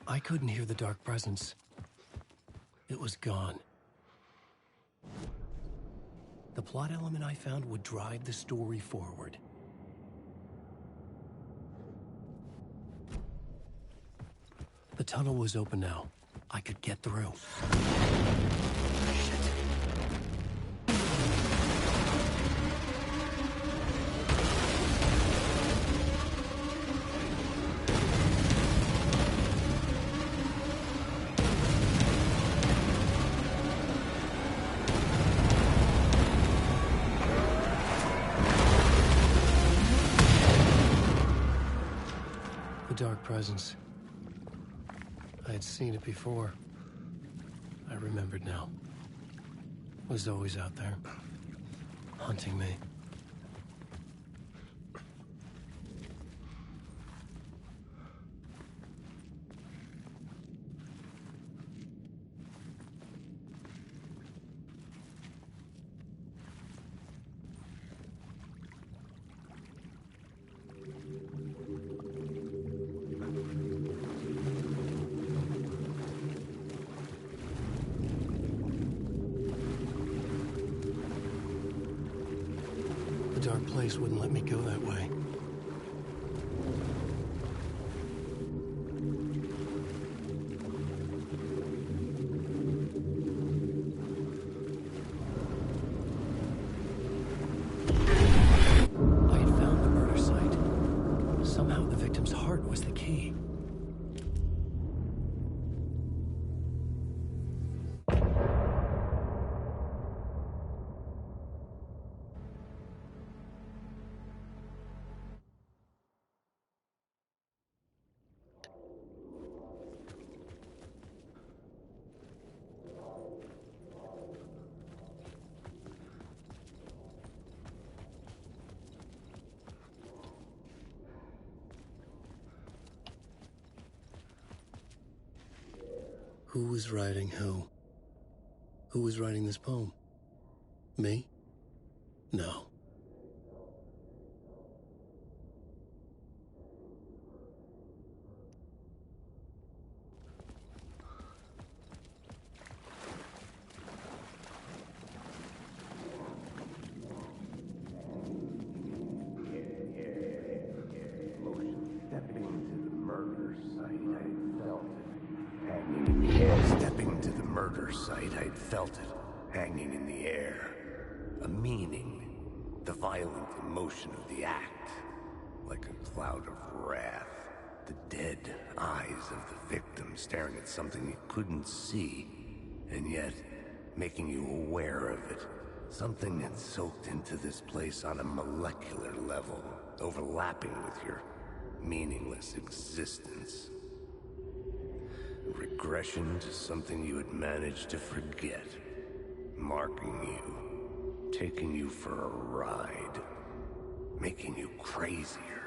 I couldn't hear the dark presence. It was gone. The plot element I found would drive the story forward. The tunnel was open now. I could get through. Shit. The dark presence. I had seen it before. I remembered now. It was always out there, hunting me. The dark place wouldn't let me go that way. I had found the murder site. Somehow the victim's heart was the key. Who was writing who? Who was writing this poem? Me? No. Stepping to the murder site, I'd felt it, hanging in the air. A meaning, the violent emotion of the act, like a cloud of wrath. The dead eyes of the victim staring at something you couldn't see, and yet making you aware of it. Something had soaked into this place on a molecular level, overlapping with your meaningless existence. Regression to something you had managed to forget. Marking you. Taking you for a ride. Making you crazier.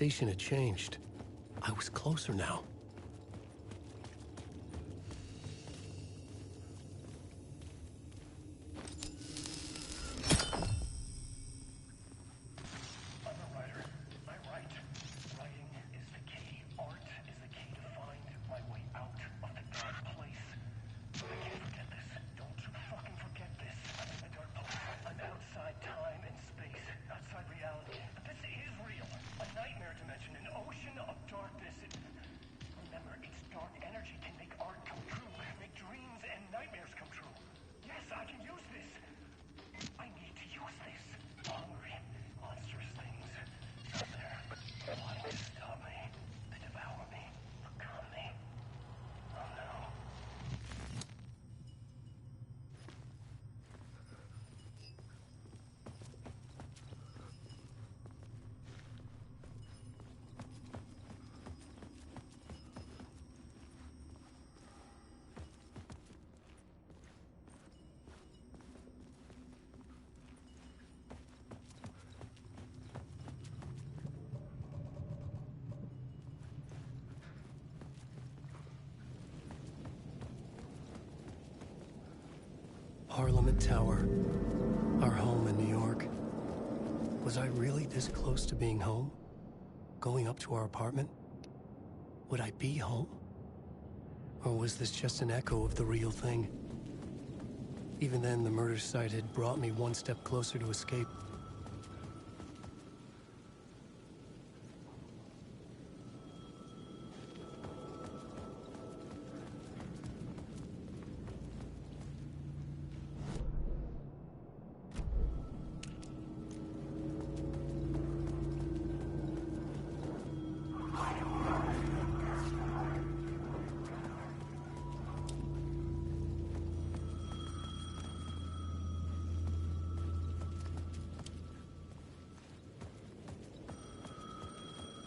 station had changed. I was closer now. Parliament Tower. Our home in New York. Was I really this close to being home? Going up to our apartment? Would I be home? Or was this just an echo of the real thing? Even then, the murder site had brought me one step closer to escape.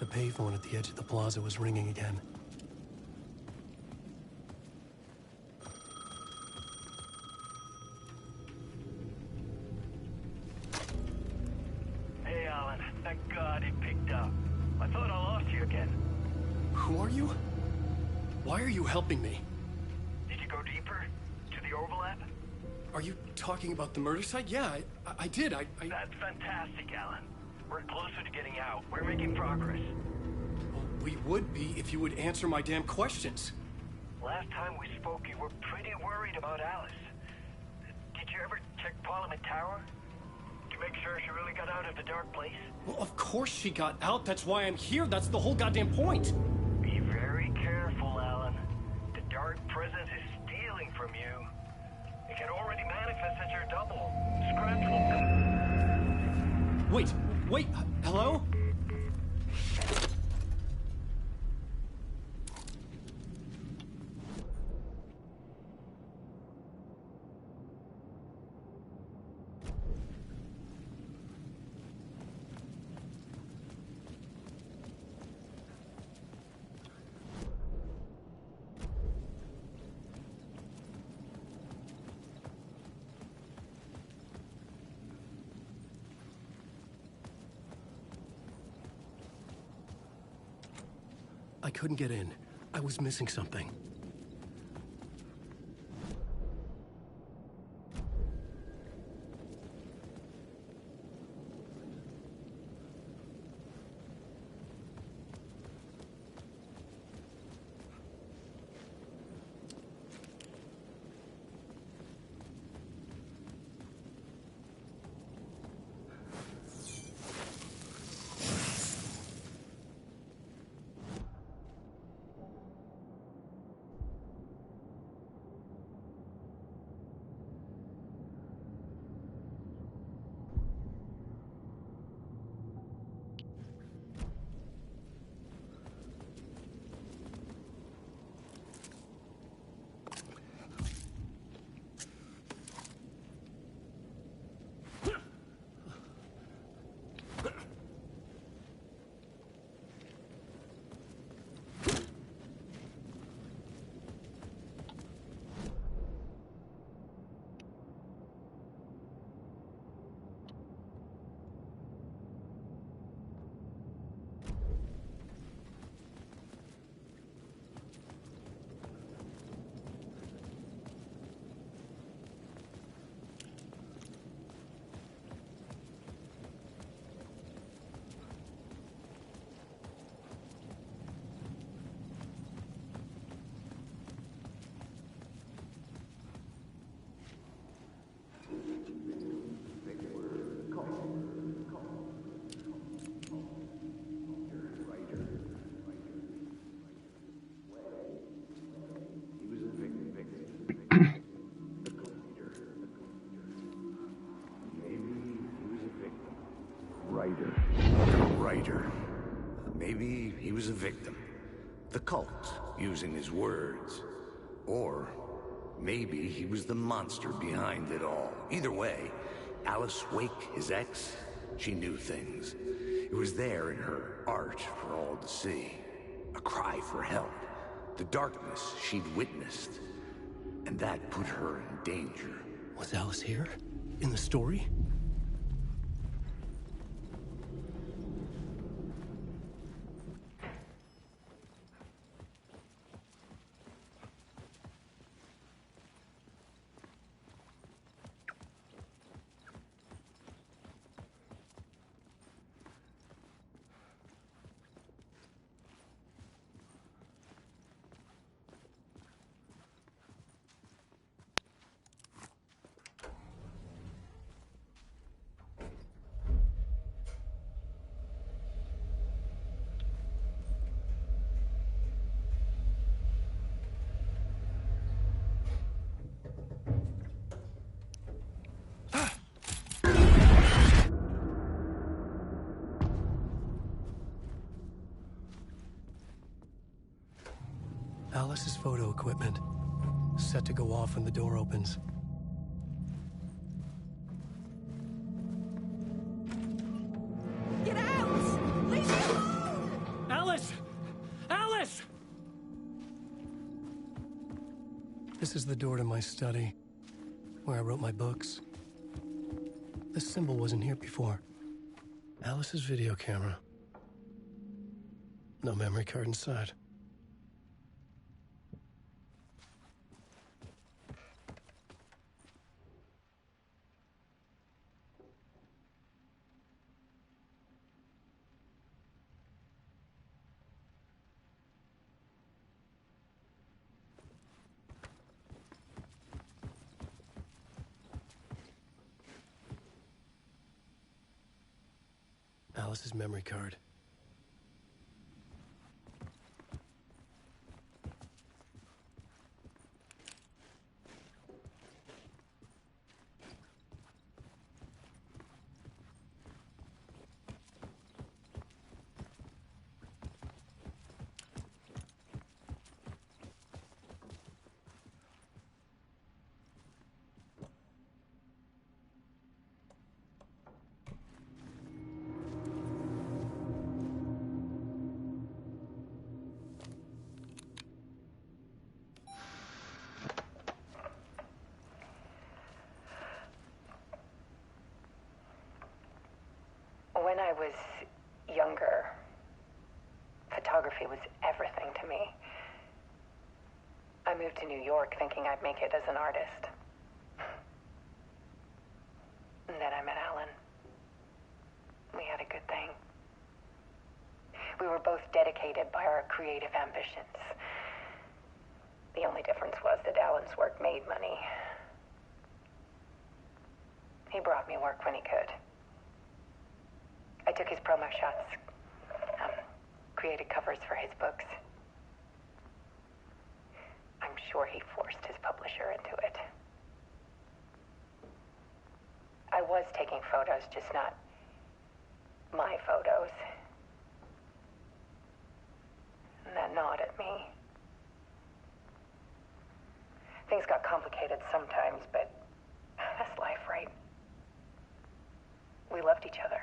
The payphone at the edge of the plaza was ringing again. Hey, Alan. Thank God it picked up. I thought I lost you again. Who are you? Why are you helping me? Did you go deeper? To the overlap? Are you talking about the murder site? Yeah, I did. That's fantastic, Alan. We're closer to getting out. We're making progress. Well, we would be if you would answer my damn questions. Last time we spoke, you were pretty worried about Alice. Did you ever check Parliament Tower? To make sure she really got out of the dark place? Well, of course she got out. That's why I'm here. That's the whole goddamn point. Be very careful, Alan. The dark presence is stealing from you. It can already manifest as your double. Scratch will come. Wait, hello? I couldn't get in. I was missing something. writer. A writer. Maybe he was a victim. The cult, using his words. Or maybe he was the monster behind it all. Either way, Alice Wake, his ex, she knew things. It was there in her art for all to see. A cry for help. The darkness she'd witnessed. And that put her in danger. Was Alice here? In the story? Alice's photo equipment. Set to go off when the door opens. Get out! Leave me alone! Alice! Alice! This is the door to my study, where I wrote my books. This symbol wasn't here before. Alice's video camera. No memory card inside. Alice's memory card. When I was younger, photography was everything to me. I moved to New York thinking I'd make it as an artist. And then I met Alan. We had a good thing. We were both dedicated by our creative ambitions. The only difference was that Alan's work made money. He brought me work when he could. I took his promo shots, created covers for his books. I'm sure he forced his publisher into it. I was taking photos, just not my photos. And that gnawed at me. Things got complicated sometimes, but that's life, right? We loved each other.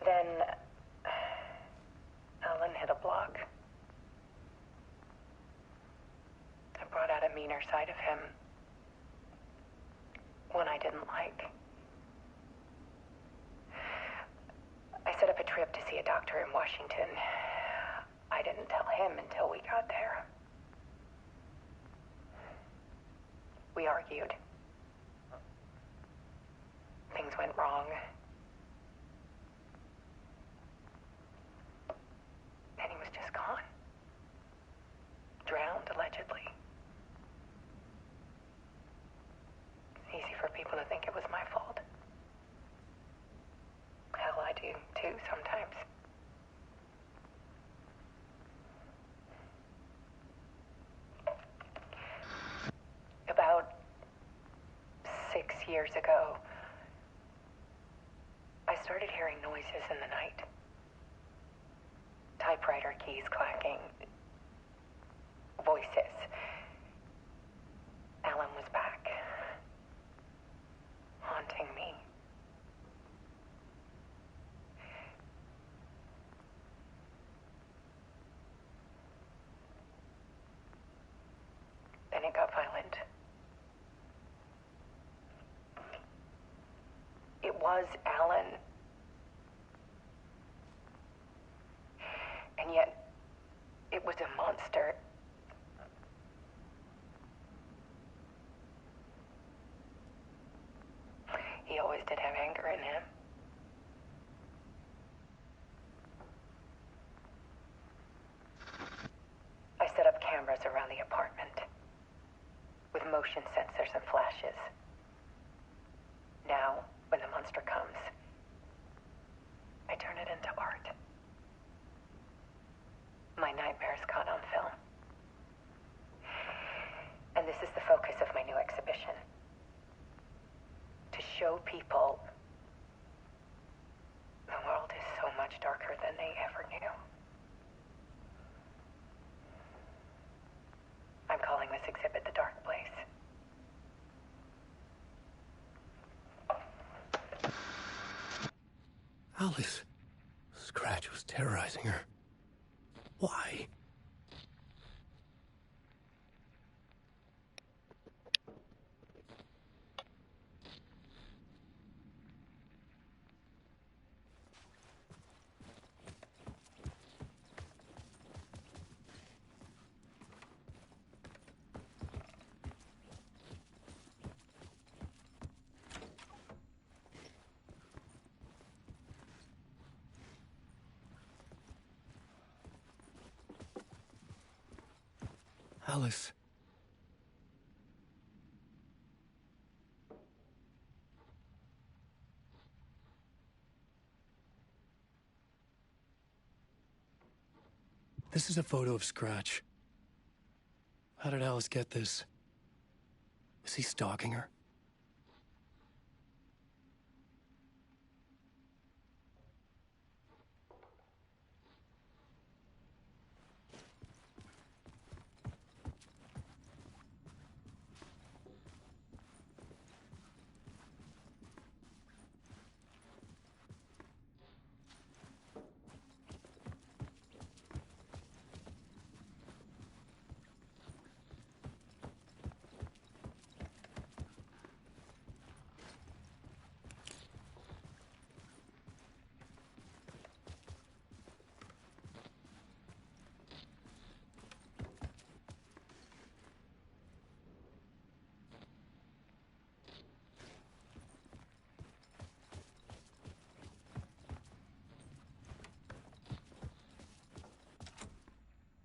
Then Alan hit a block. I brought out a meaner side of him. One I didn't like. I set up a trip to see a doctor in Washington. I didn't tell him until we got there. We argued. Things went wrong. And he was just gone. Drowned, allegedly. It's easy for people to think it was my fault. Hell, I do, too, sometimes. About 6 years ago, I started hearing noises in the night. Typewriter keys clacking. Voices. Alan was back. Haunting me. Then it got violent. It was Alan. And yet, it was a monster. He always did have anger in him. I set up cameras around the apartment with motion sensors and flashes. Now, when the monster comes, I turn it into art. My nightmares caught on film. And this is the focus of my new exhibition. To show people the world is so much darker than they ever knew. I'm calling this exhibit The Dark Place. Alice. Scratch was terrorizing her. Why? Alice. This is a photo of Scratch. How did Alice get this? Was he stalking her?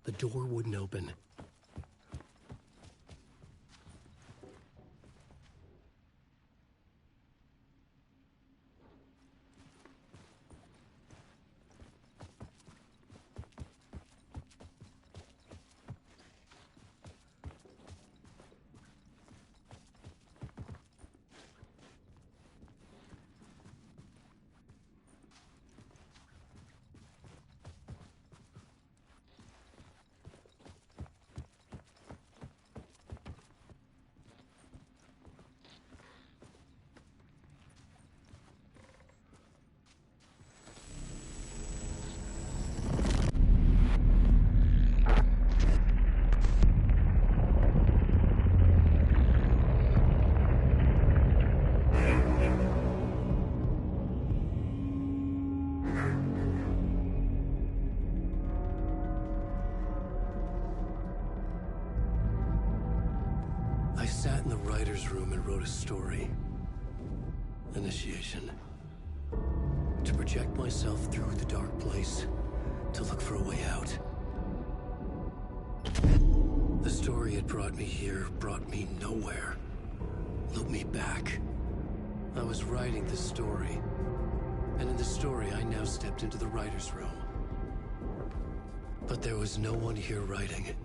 The door wouldn't open. I sat in the writer's room and wrote a story. Initiation. To project myself through the dark place, to look for a way out. The story had brought me here, brought me nowhere. Looped me back. I was writing the story. And in the story, I now stepped into the writer's room. But there was no one here writing it.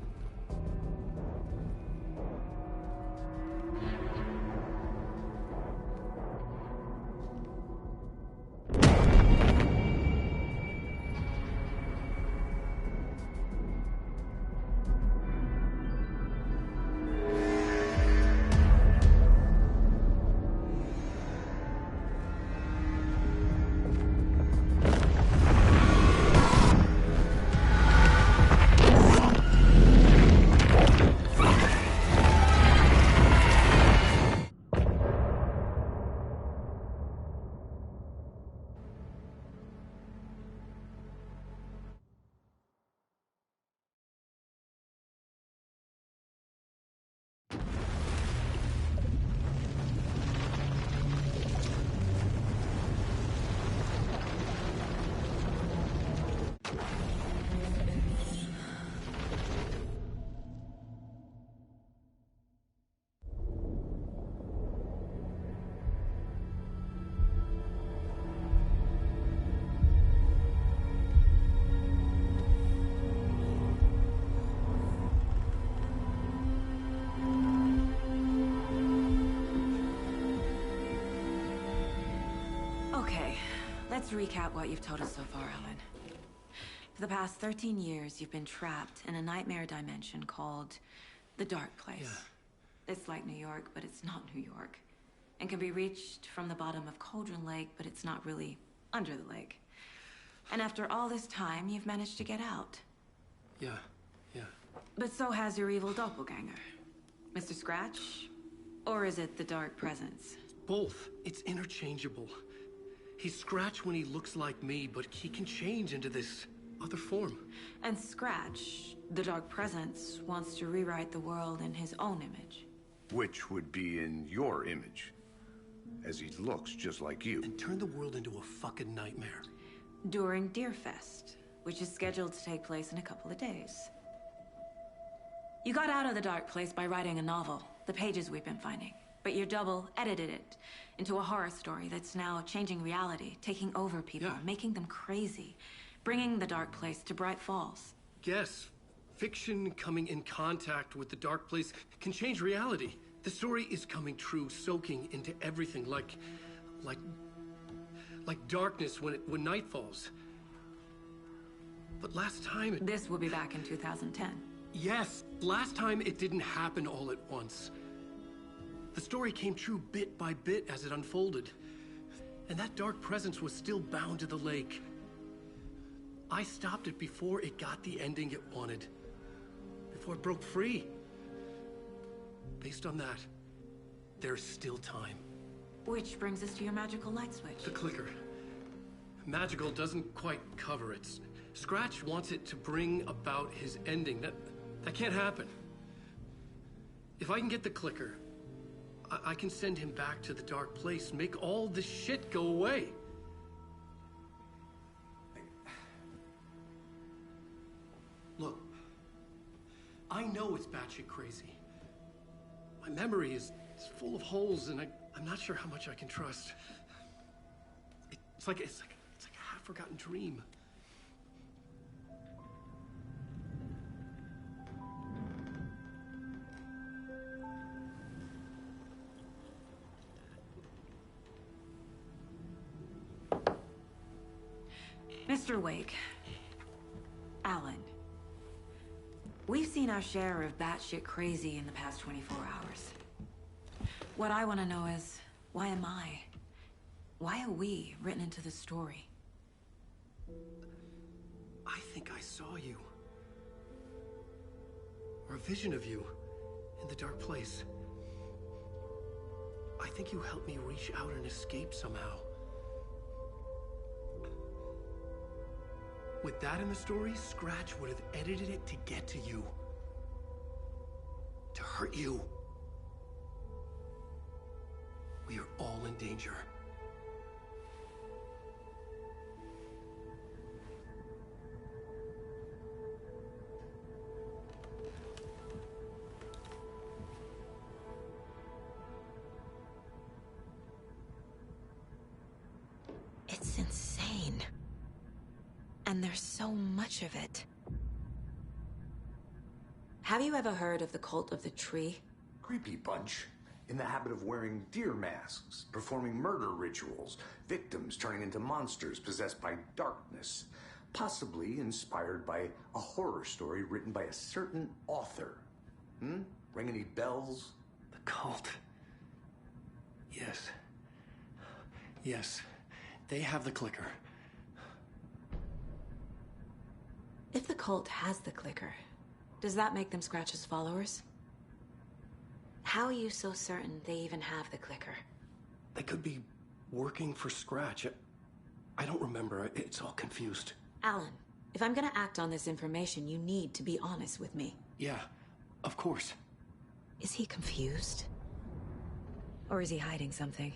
Let's recap what you've told us so far, Alan. For the past 13 years, you've been trapped in a nightmare dimension called the Dark Place. Yeah. It's like New York, but it's not New York. And can be reached from the bottom of Cauldron Lake, but it's not really under the lake. And after all this time, you've managed to get out. Yeah. But so has your evil doppelganger. Mr. Scratch? Or is it the Dark Presence? Both. It's interchangeable. He's Scratch when he looks like me, but he can change into this other form. And Scratch, the Dark Presence, wants to rewrite the world in his own image. Which would be in your image, as he looks just like you. And turn the world into a fucking nightmare. During Deerfest, which is scheduled to take place in a couple of days. You got out of the Dark Place by writing a novel, the pages we've been finding. But your double edited it into a horror story that's now changing reality, taking over people, making them crazy, bringing the Dark Place to Bright Falls. Yes, fiction coming in contact with the Dark Place can change reality. The story is coming true, soaking into everything like darkness when night falls. But last time This will be back in 2010. Yes, last time it didn't happen all at once. The story came true bit by bit as it unfolded. And that dark presence was still bound to the lake. I stopped it before it got the ending it wanted. Before it broke free. Based on that, there's still time. Which brings us to your magical light switch. The clicker. Magical doesn't quite cover it. Scratch wants it to bring about his ending. That can't happen. If I can get the clicker, I can send him back to the Dark Place, make all this shit go away. Look, I know it's batshit crazy. My memory is full of holes, and I'm not sure how much I can trust. It's like a half-forgotten dream. Mr. Wake. Alan. We've seen our share of batshit crazy in the past 24 hours. What I want to know is, why am I? Why are we written into the story? I think I saw you. Or a vision of you in the Dark Place. I think you helped me reach out and escape somehow. With that in the story, Scratch would have edited it to get to you. To hurt you. We are all in danger. It's insane. And there's so much of it. Have you ever heard of the cult of the tree? Creepy bunch. In the habit of wearing deer masks, performing murder rituals, victims turning into monsters possessed by darkness. Possibly inspired by a horror story written by a certain author. Ring any bells? The cult. Yes. Yes. They have the clicker. If the cult has the clicker, does that make them Scratch's followers? How are you so certain they even have the clicker? They could be working for Scratch. I don't remember. It's all confused. Alan, if I'm gonna act on this information, you need to be honest with me. Yeah, of course. Is he confused? Or is he hiding something?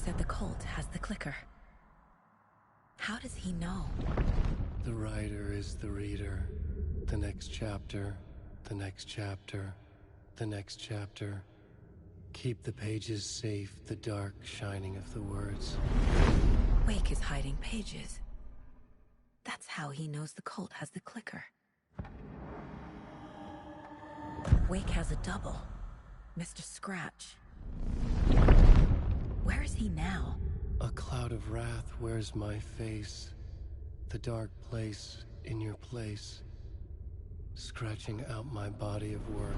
said the cult has the clicker. How does he know? The writer is the reader. The next chapter, the next chapter, the next chapter. Keep the pages safe, the dark shining of the words. Wake is hiding pages. That's how he knows the cult has the clicker. Wake has a double. Mr. Scratch. Where is he now? A cloud of wrath wears my face. The dark place in your place. Scratching out my body of work.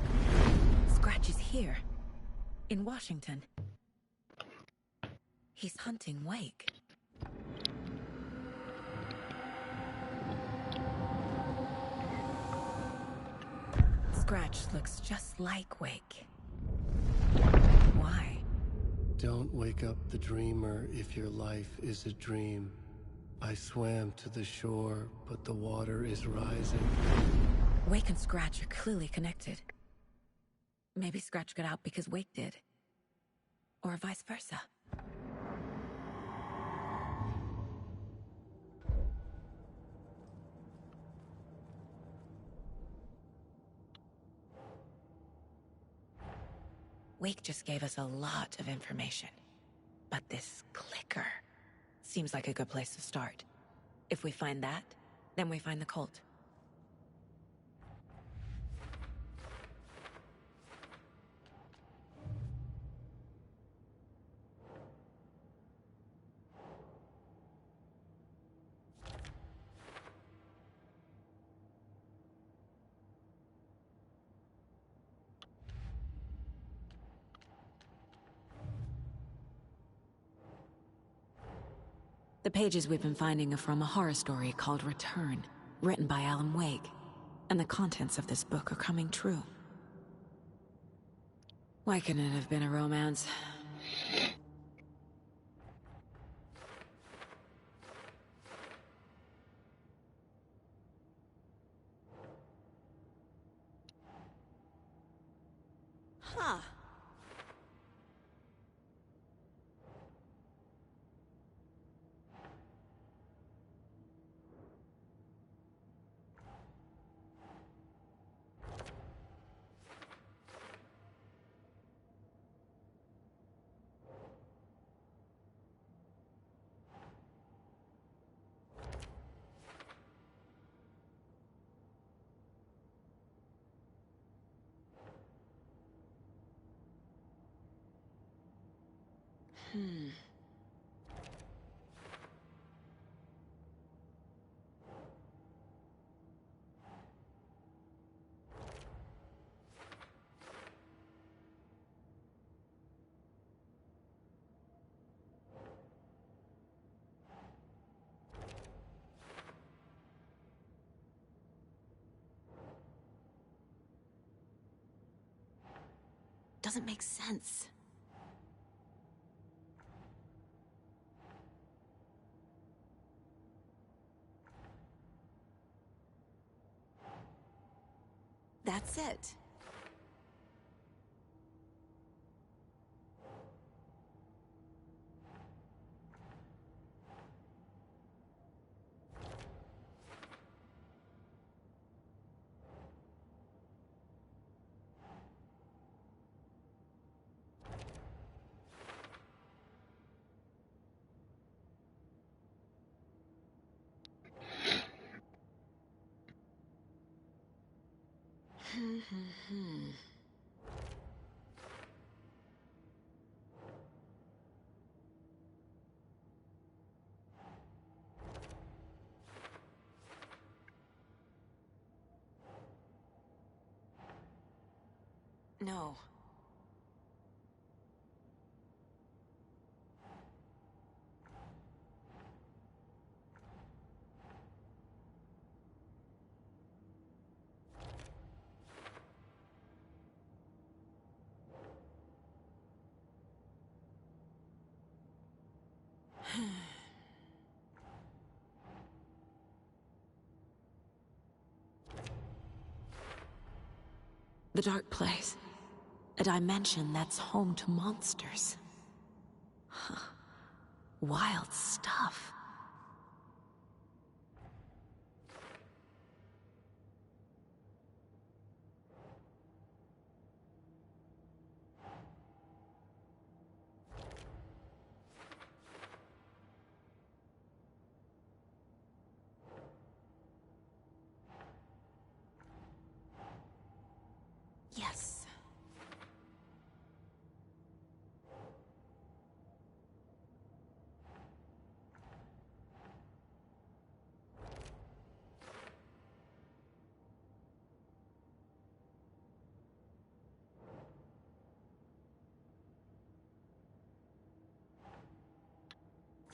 Scratch is here. In Washington. He's hunting Wake. Scratch looks just like Wake. Why? Don't wake up the dreamer if your life is a dream. I swam to the shore, but the water is rising. Wake and Scratch are clearly connected. Maybe Scratch got out because Wake did. Or vice versa. Wake just gave us a lot of information. But this clicker seems like a good place to start. If we find that, then we find the cult. The pages we've been finding are from a horror story called Return, written by Alan Wake, and the contents of this book are coming true. Why couldn't it have been a romance? Huh. Doesn't make sense. That's it. No. The dark place. A dimension that's home to monsters. Huh. Wild stuff. Yes.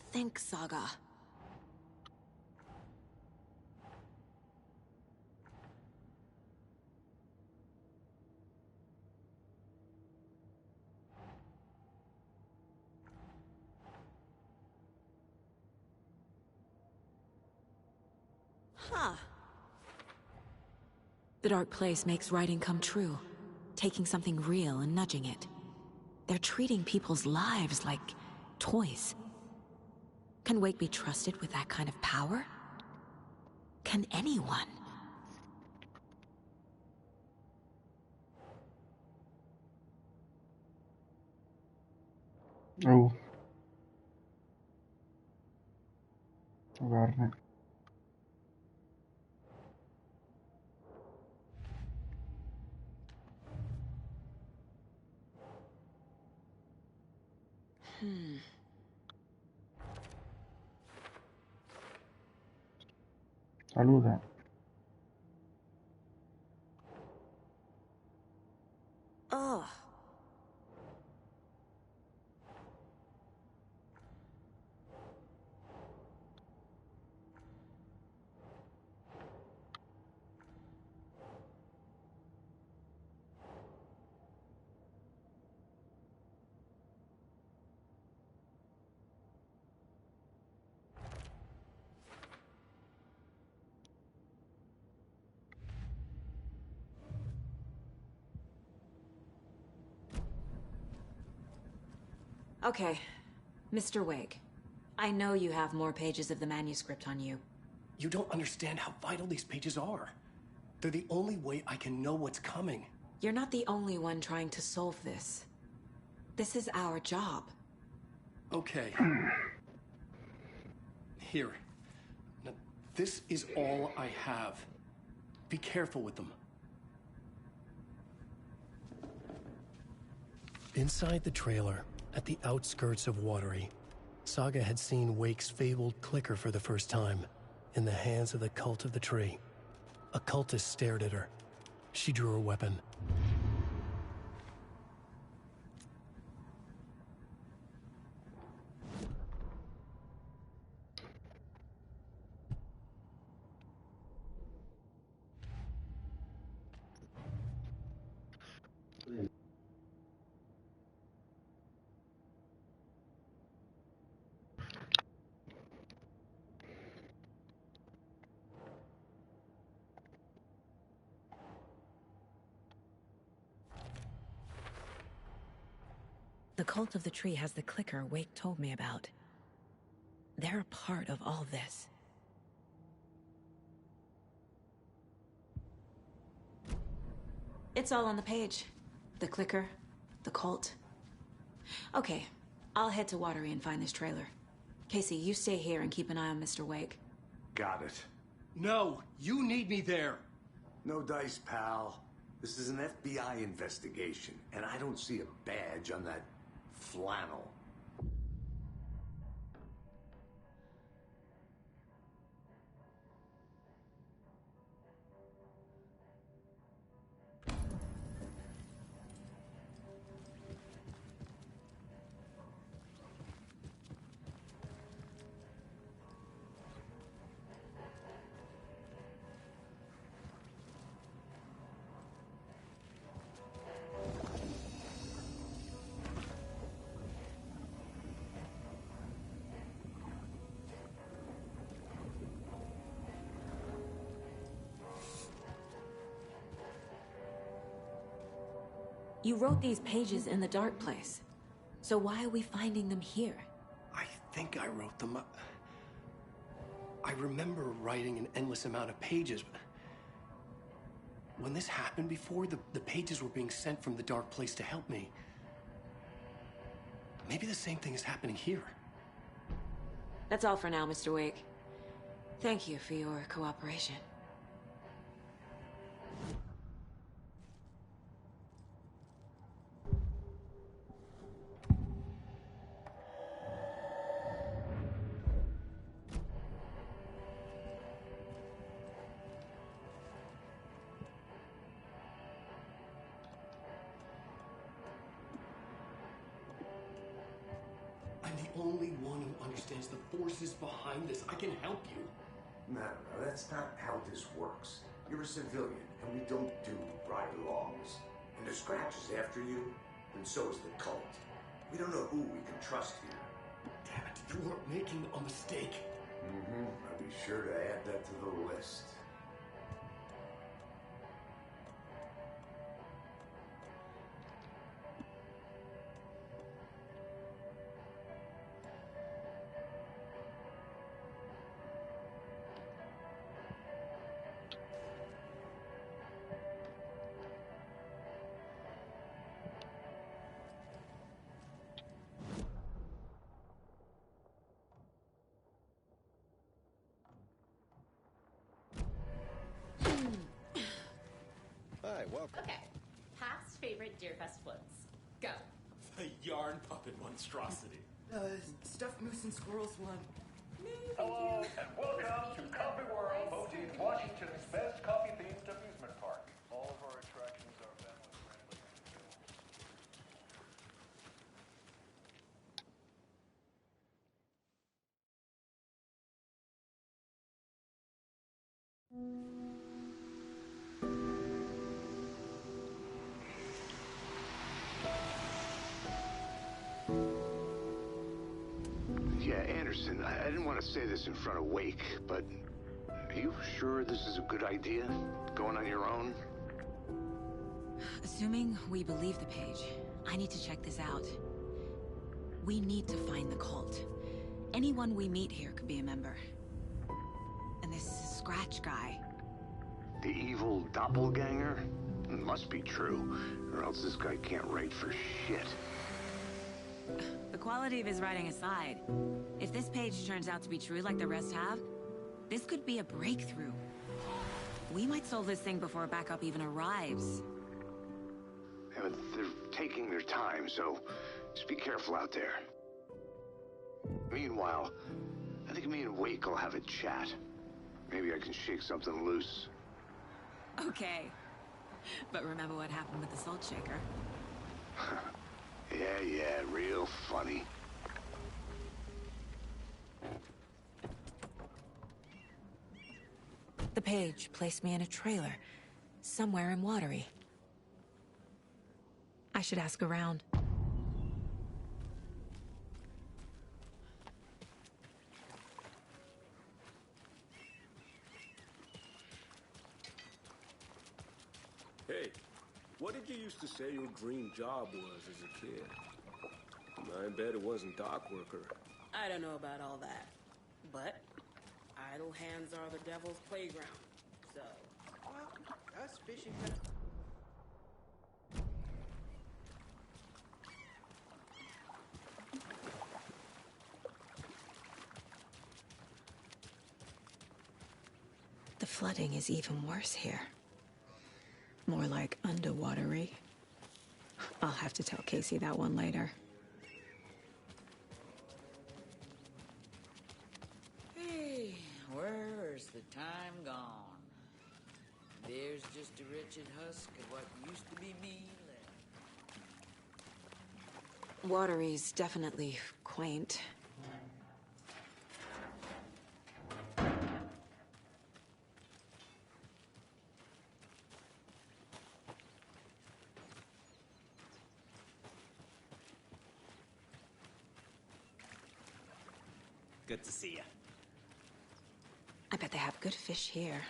Think, Saga. Huh. The dark place makes writing come true, taking something real and nudging it. They're treating people's lives like toys. Can Wake be trusted with that kind of power? Can anyone? Oh. Guarda. Salute. Ugh. Okay, Mr. Wake. I know you have more pages of the manuscript on you. You don't understand how vital these pages are. They're the only way I can know what's coming. You're not the only one trying to solve this. This is our job. Okay. Here. Now, this is all I have. Be careful with them. Inside the trailer, at the outskirts of Watery, Saga had seen Wake's fabled clicker for the first time, in the hands of the Cult of the Tree. A cultist stared at her. She drew her weapon. The Cult of the Tree has the clicker Wake told me about. They're a part of all this. It's all on the page. The clicker, the cult. Okay, I'll head to Watery and find this trailer. Casey, you stay here and keep an eye on Mr. Wake. Got it. No, you need me there. No dice, pal. This is an FBI investigation, and I don't see a badge on that flannel. You wrote these pages in the dark place. So why are we finding them here? I think I wrote them. I remember writing an endless amount of pages. When this happened before, the pages were being sent from the dark place to help me. Maybe the same thing is happening here. That's all for now, Mr. Wake. Thank you for your cooperation. I'm the only one who understands the forces behind this. I can help you. No, that's not how this works. You're a civilian, and we don't do ride-alongs. And the Scratch is after you, and so is the cult. We don't know who we can trust here. Damn it, you are making a mistake. I'll be sure to add that to the list. Hi, welcome. Okay. Past favorite Deerfest floats. Go. The yarn puppet monstrosity. Stuffed moose and squirrels one. Hello, and welcome to Coffee World, voted Washington's best coffee-themed amusement park. All of our attractions are family-friendly. Yeah, Anderson, I didn't want to say this in front of Wake, but are you sure this is a good idea? Going on your own? Assuming we believe the page, I need to check this out. We need to find the cult. Anyone we meet here could be a member. And this Scratch guy. The evil doppelganger? It must be true, or else this guy can't write for shit. The quality of his writing aside, if this page turns out to be true like the rest have, this could be a breakthrough. We might solve this thing before backup even arrives. Yeah, but they're taking their time, so just be careful out there. Meanwhile, I think me and Wake will have a chat. Maybe I can shake something loose. Okay. But remember what happened with the salt shaker? Yeah, real funny. The page placed me in a trailer, somewhere in Watery. I should ask around. Hey, what did you used to say your dream job was as a kid? I bet it wasn't dock worker. I don't know about all that, but idle hands are the devil's playground. So, well, us fishing. The flooding is even worse here. More like underwatery. I'll have to tell Casey that one later. Hey, where's the time gone? There's just a wretched husk of what used to be me left. Watery's definitely quaint. Good to see you. I bet they have good fish here.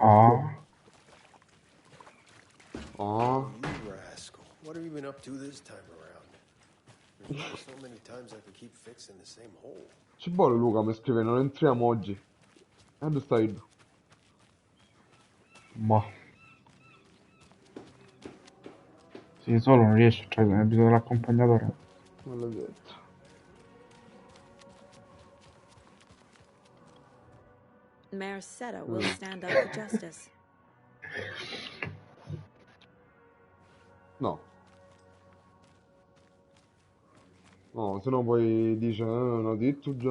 Ah. Oh, you rascal. What have you been up to this time around? There's only so many times I can keep fixing the same hole. Ci vuole Luca, mi scrive, non entriamo oggi. Dove stai? Boh. Sì, solo non riesce, cioè hai bisogno dell'accompagnatore. Non l'ho detto. Maricetta will stand up for justice. No. No, se no poi dice, l'ho detto già.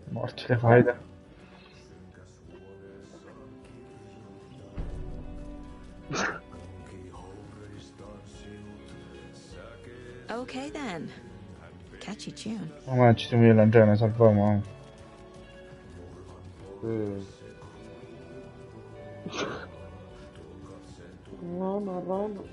Morti le faide. Okay then. Catchy tune. Ma ci siamo io e l'Andrea, ne salviamo. Rana.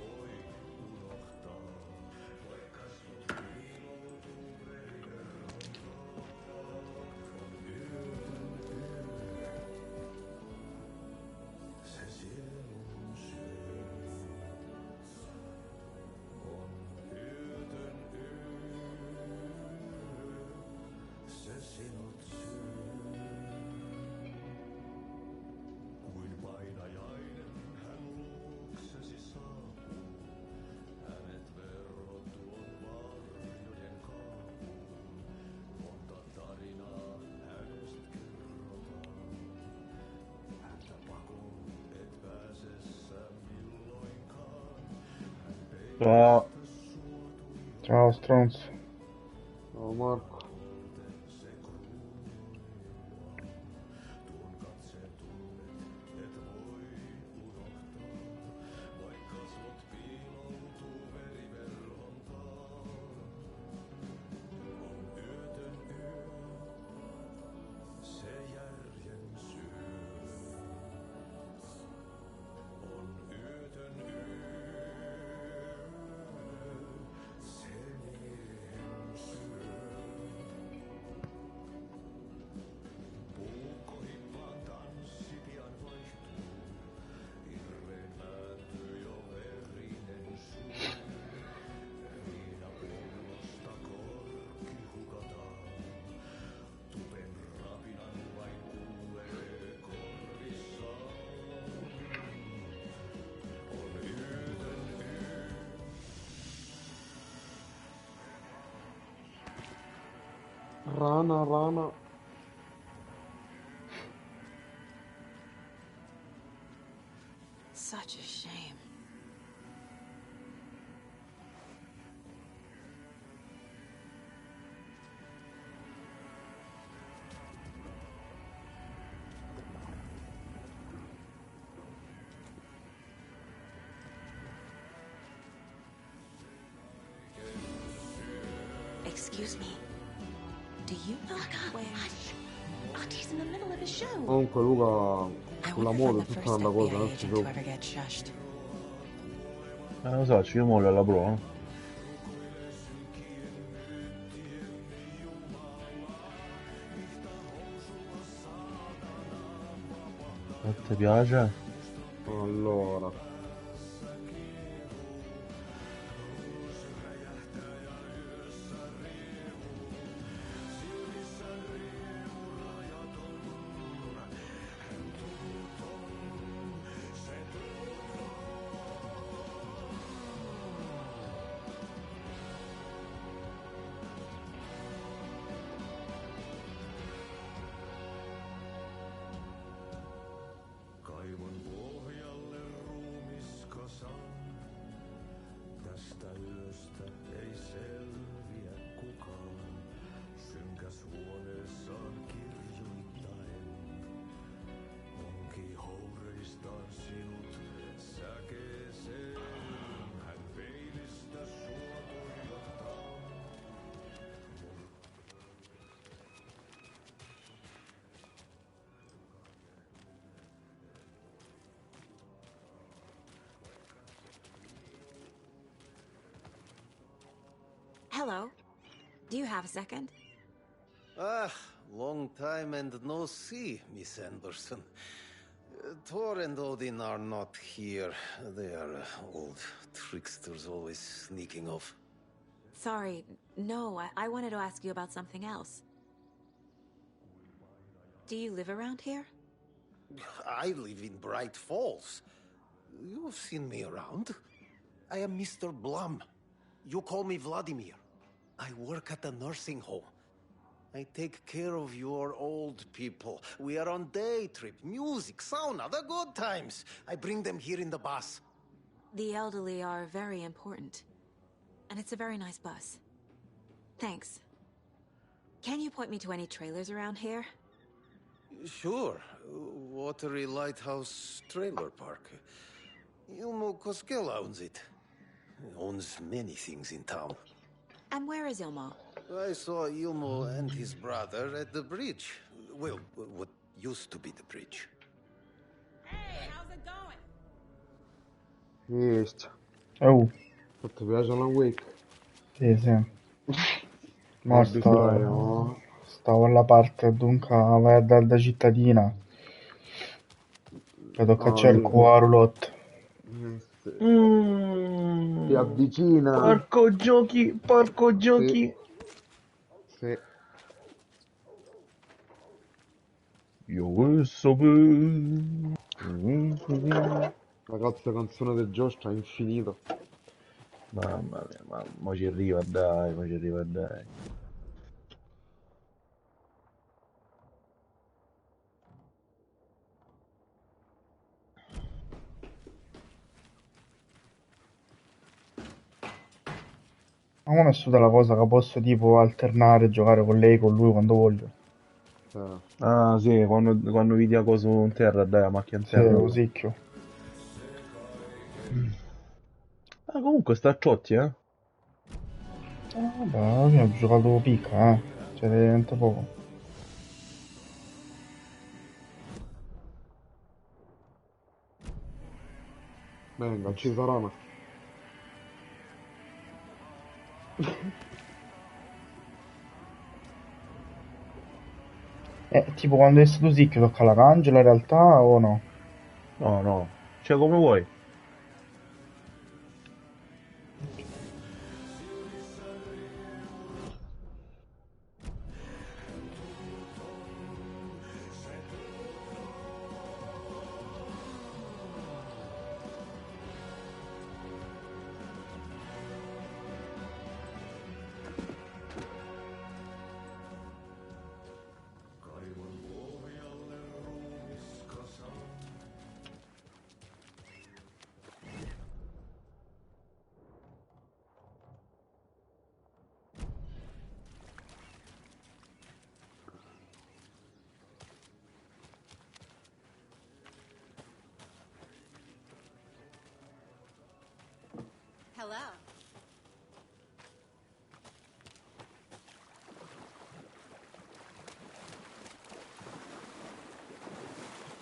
Ciao. Ciao stronzo. Ciao Marco. Rana. Such a shame. Excuse me. Do you know where... Artie's in the middle of a show. Comunque Luca, I sulla wonder if I'm moto the è tutta first una cosa, FBI non si agent to preoccupa. ever get shushed. Non lo so, ci io mollo alla prova. Non ti piace? Allora. Hello. Do you have a second? Long time and no see, Miss Anderson. Thor and Odin are not here. They are old tricksters always sneaking off. Sorry, no, I wanted to ask you about something else. Do you live around here? I live in Bright Falls. You've seen me around. I am Mr. Blum. You call me Vladimir. I work at a nursing home. I take care of your old people. We are on day trip, music, sauna, the good times. I bring them here in the bus. The elderly are very important. And it's a very nice bus. Thanks. Can you point me to any trailers around here? Sure. Watery Lighthouse Trailer Park. Ilmo Koskela owns it. He owns many things in town. And where is Ilmo? I saw Ilmo and his brother at the bridge. Well, what used to be the bridge. Hey, how's it going? Есть. Oh, Ti piace Alan Wake? sì, sì. Ma Guardi, stai, no? stavo alla parte, dunque, vai da cittadina. Che tocca cerco a Roulotte. Sì. Si avvicina. Porco giochi. Sì. Io so La cazzo canzone del Josh è infinito. Mamma mia, ma ci arriva, dai, Ma come è stata la cosa che posso tipo alternare e giocare con lei, con lui quando voglio? Ah sì, quando vedi a cosa in terra, dai, la macchina in terra. Sì, cosicchio. Ah, comunque sta a ciotti, eh? Vabbè, alla fine ho giocato picca, Cioè, veramente poco. Venga, ci sarà una. Tipo quando è stato sicchio tocca la cangia in realtà o no? No, cioè come vuoi. Hello.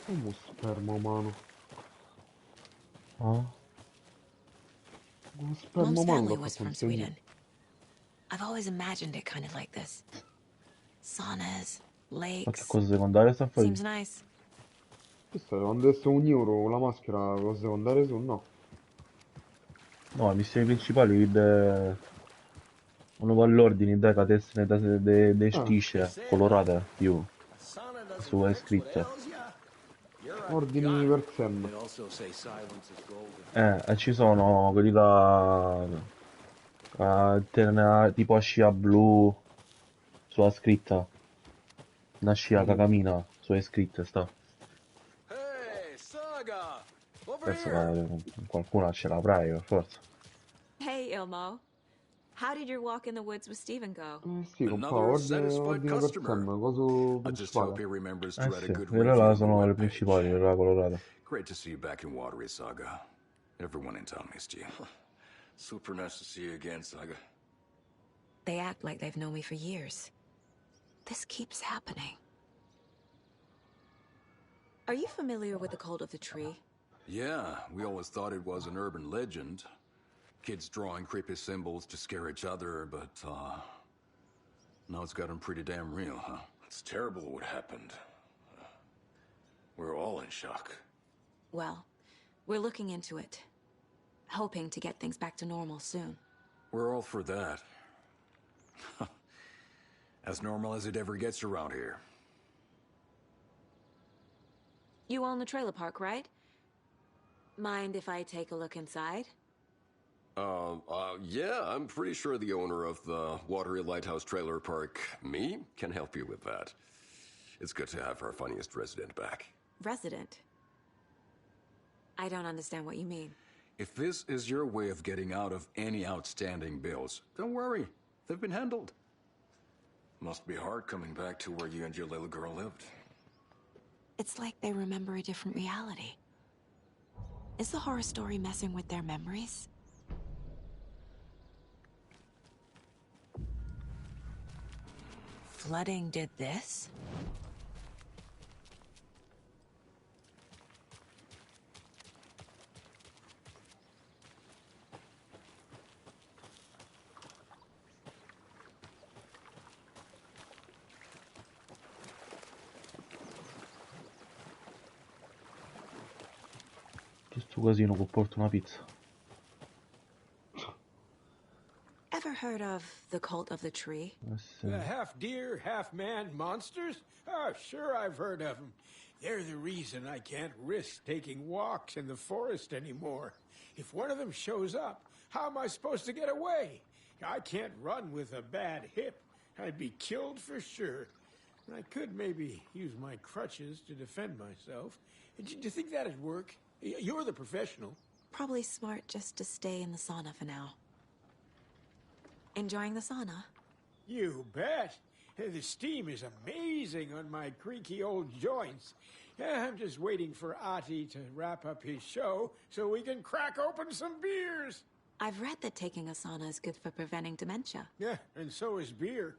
Come sperma umano? Ah? Come sperma Mom's umano family l'ho was fatto from insegnare. Sweden. I've always imagined it kind of like this. Saunas, Qualche lakes. cosa secondaria sta a fare? Seems nice. Questo quando adesso un euro con la maschera cosa secondaria su? No. No, le missioni principali vanno all'ordine, dai, cadessere de strisce colorate, più su è scritta. Ordini per Sam. E ci sono quelli là, tipo a scia blu, sulla scritta, una scia che cammina, sulla scritta sta. Penso che qualcuno ce l'avrai, per forza. Hey, Ilmo. How did your walk in the woods with Steven go? Sì, compà, ordine per Sam, cosa principale. Sì, quelle là sono le principali, quella colorata. Great to see you back in Watery, Saga. Everyone in town missed you. Super nice to see you again, Saga. They act like they've known me for years. This keeps happening. Are you familiar with the cult of the tree? Yeah, we always thought it was an urban legend. Kids drawing creepy symbols to scare each other, but, now it's gotten pretty damn real, huh? It's terrible what happened. We're all in shock. Well, we're looking into it. Hoping to get things back to normal soon. We're all for that. As normal as it ever gets around here. You own the trailer park, right? Mind if I take a look inside? Yeah, I'm pretty sure the owner of the Watery Lighthouse Trailer Park, me, can help you with that. It's good to have our funniest resident back. Resident? I don't understand what you mean. If this is your way of getting out of any outstanding bills, don't worry. They've been handled. Must be hard coming back to where you and your little girl lived. It's like they remember a different reality. Is the horror story messing with their memories? Flooding did this? Giusto casino che porto una pizza. Ever heard of the cult of the tree? Half deer, half man monsters? Oh, sure I've heard of them. They're the reason I can't risk taking walks in the forest anymore. If one of them shows up, how am I supposed to get away? I can't run with a bad hip. I'd be killed for sure. I could maybe use my crutches to defend myself. Do you think that'd work? You're the professional. Probably smart just to stay in the sauna for now. Enjoying the sauna? You bet. The steam is amazing on my creaky old joints. I'm just waiting for Ati to wrap up his show so we can crack open some beers. I've read that taking a sauna is good for preventing dementia. Yeah, and so is beer.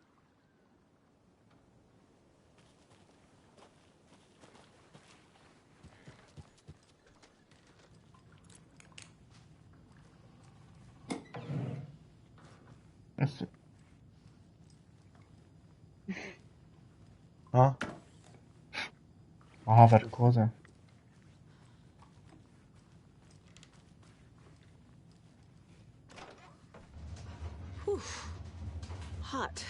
Ah? Ah, per cosa? Whew. Hot.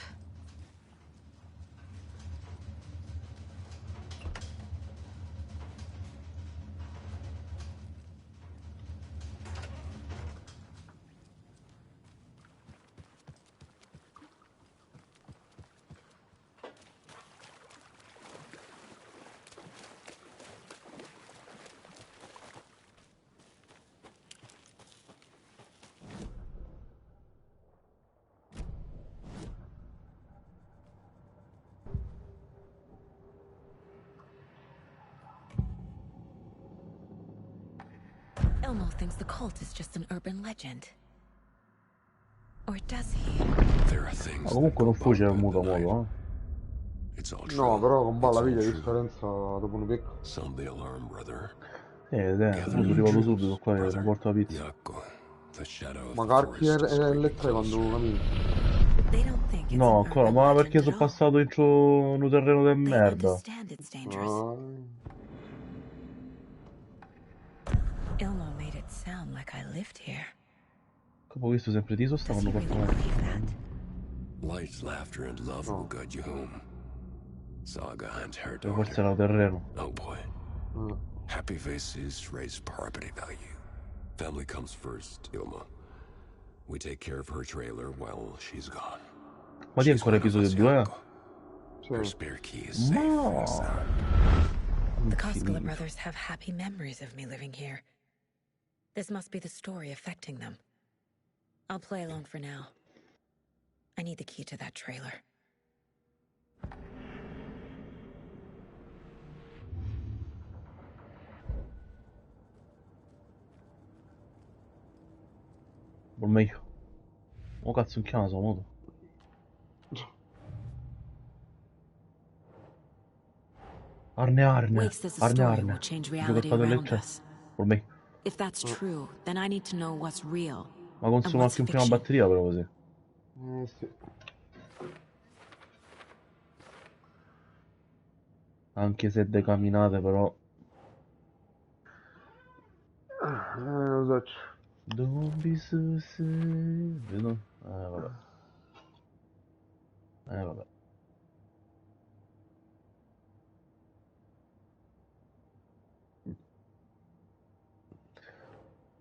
Elmo thinks the cult is just an urban legend. Or does he? Ma comunque non fugge al muto modo, No, però con balla via di differenza dopo un picco. tu ricordo subito qua che mi porta la pizza. Ma carchi e le tre quando cammini. No, ancora, ma perché sono passato in un terreno del merda. Elmo made it sound like I lived here. Ho visto sempre Tiso stavano portando. Light, laughter, and love will guide you home. Saga and her Forse era terreno. Oh boy. Happy faces raise property value. Family comes first, Ilma. We take care of her trailer while she's gone. Ma di ancora episodio 2? Her spare key is safe and sound. The Koskela brothers have happy memories of me living here. This must be the story affecting them. I'll play along for now. I need the key to that trailer. Or meglio. Oh cazzo, in chiama sua moto. Arne. Giocato elettrico. Or me. If that's true, then I need to know what's real. Ma consuma anche in prima batteria però così. Sì. Anche se decaminate però. Lo so. Don't be so sad. Vedo? Vabbè. Vabbè.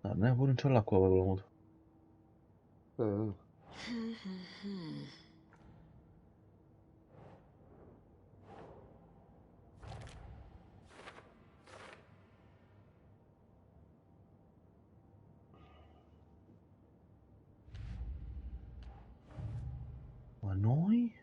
No, pure non c'ho l'acqua per la moto. Ma noi?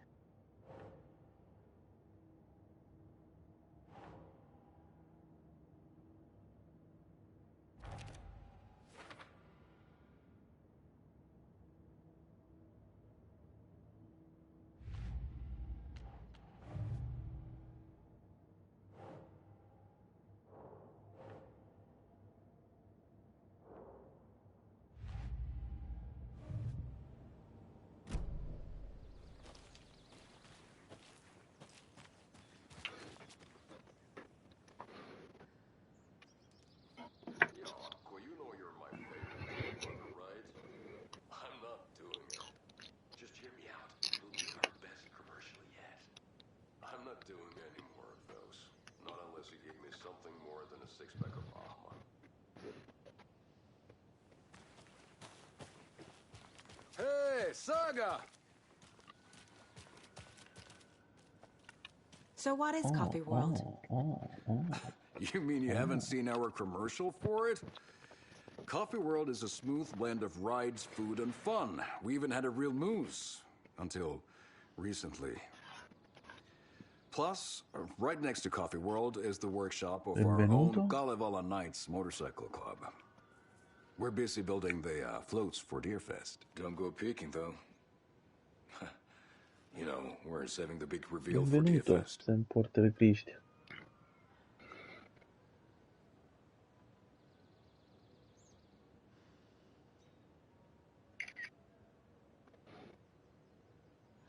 Hey, Saga! So what is Coffee World? You mean you haven't seen our commercial for it? Coffee World is a smooth blend of rides, food, and fun. We even had a real moose. Until recently. Plus, right next to Coffee World is the workshop of our own Kalevala Knights Motorcycle Club. We're busy building the floats for Deerfest. Don't go peeking, though. You know, we're saving the big reveal for Deerfest. Sem Porter Cristi.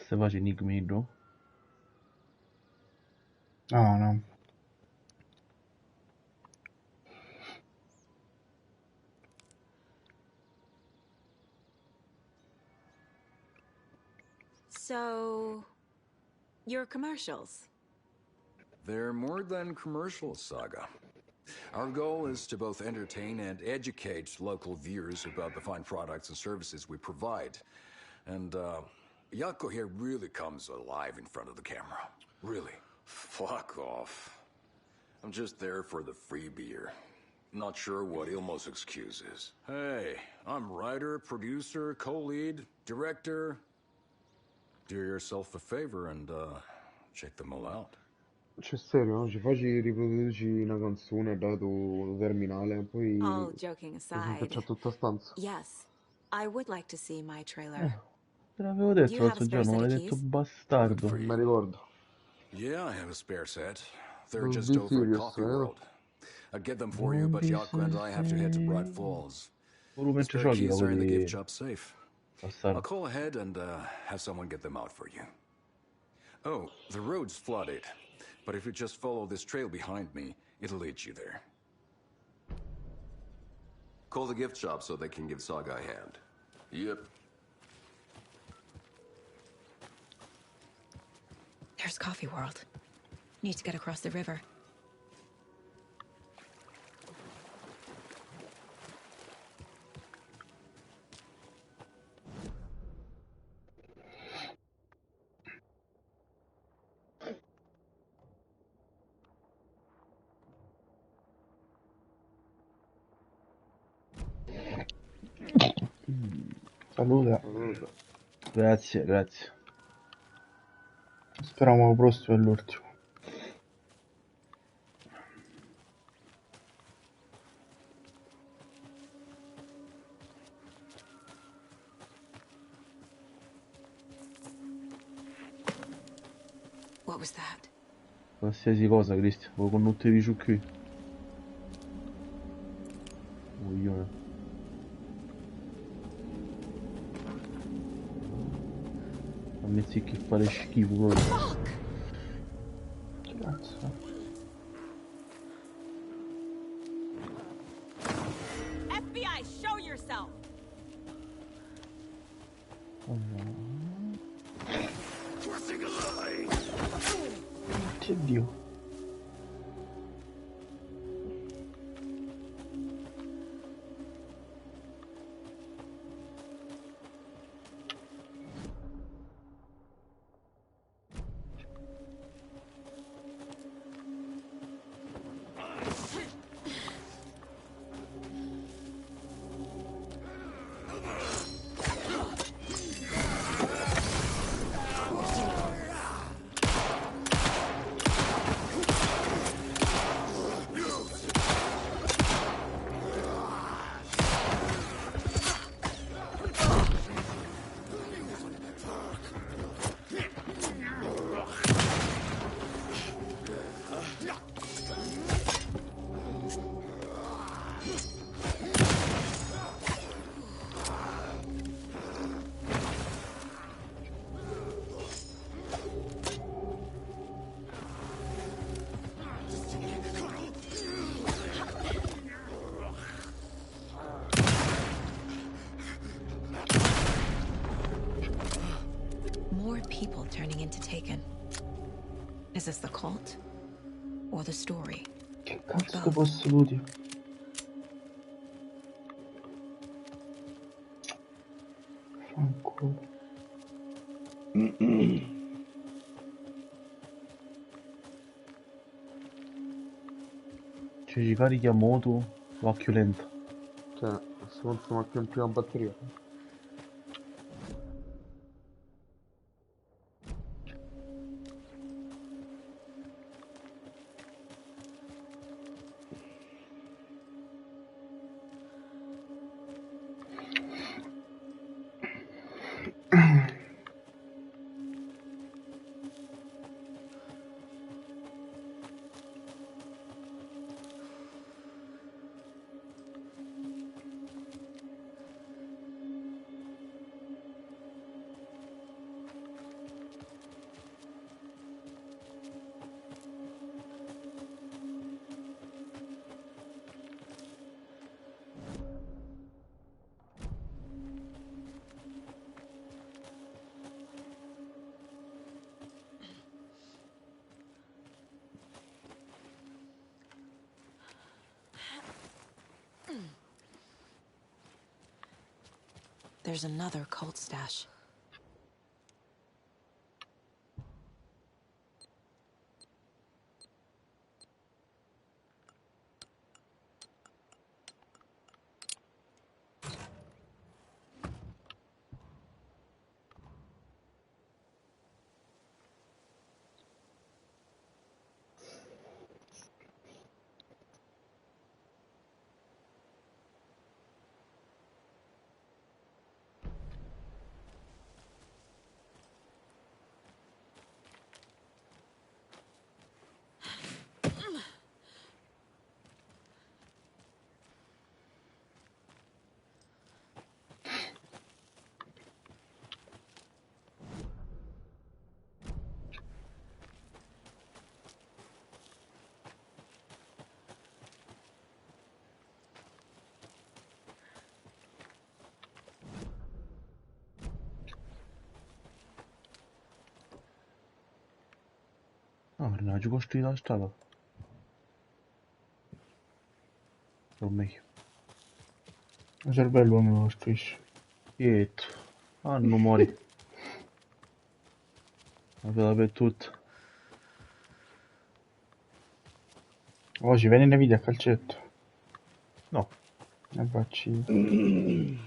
Se faci enigmi, no? No. So, your commercials? They're more than commercials, Saga. Our goal is to both entertain and educate local viewers about the fine products and services we provide. And, Jaakko here really comes alive in front of the camera. Really. Fuck off. I'm just there for the free beer. Not sure what Ilmo's excuse is. Hey, I'm writer, producer, co-lead, director. Do yourself a favor and, check them all out. C'è serio, no? Ci facci, riproduci una canzone dato un terminale, poi All joking aside, faccia tutta stanza. yes, I would like to see my trailer. Te l'avevo detto l'altro giorno, non l'hai detto bastardo. Non mi ricordo. Yeah, I have a spare set. They're just over at Coffee World. I'll get them for you, but Jaakko and I have to head to Bright Falls. Spare keys are in the gift shop safe. I'll call ahead and have someone get them out for you. Oh, the road's flooded, but if you just follow this trail behind me, it'll lead you there. Call the gift shop so they can give Saga a hand. Yep. There's Coffee World. Need to get across the river. Salute. Grazie. Speriamo il prossimo è l'ultimo. What was that? Qualsiasi cosa, Cristian, vuoi connottere giù qui? Coglione. Ammetti che fare schifo proprio. Che cazzo? show yourself. Crossing a line. Oddio. More people turning into Taken. Is this the cult? Or the story? Che cazzo posso dire? Fanculo. Cioè, ci carichi a moto, va più lento. Cioè, si consuma più in prima batteria. There's another cult stash. Ah, non ho costruito la strada. O meglio. Il cervello non lo costruisce. Quieto. Ah, non muori. La vedo per tutto. Oh, ci viene nei video a calcetto. No. E facci.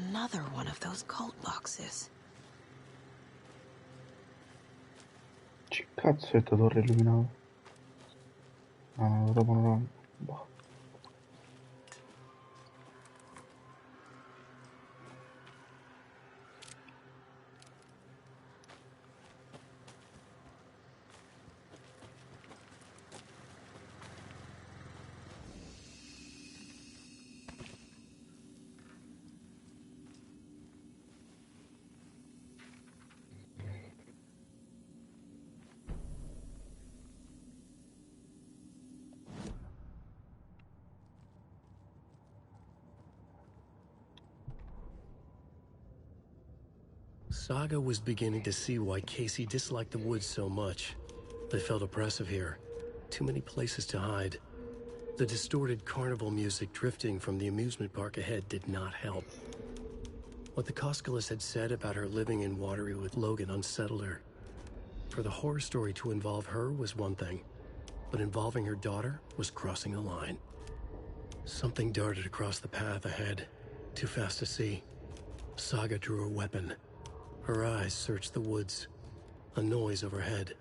Another one of those cult boxes. Che cazzo è sta torre illuminata? Ah, no, dopo non boh. Saga was beginning to see why Casey disliked the woods so much. They felt oppressive here. Too many places to hide. The distorted carnival music drifting from the amusement park ahead did not help. What the Koskalis had said about her living in Watery with Logan unsettled her. For the horror story to involve her was one thing, but involving her daughter was crossing a line. Something darted across the path ahead, too fast to see. Saga drew her weapon. Her eyes searched the woods. A noise overhead.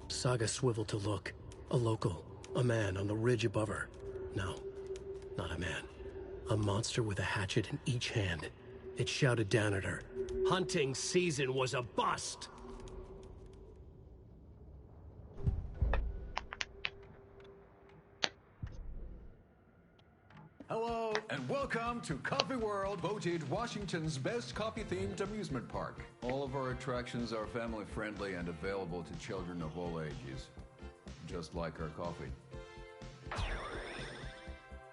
Saga swiveled to look. A local. A man on the ridge above her. No, not a man. A monster with a hatchet in each hand. It shouted down at her. Hunting season was a bust! Hello, and welcome to Coffee World, voted Washington's best coffee-themed amusement park. All of our attractions are family-friendly and available to children of all ages, just like our coffee.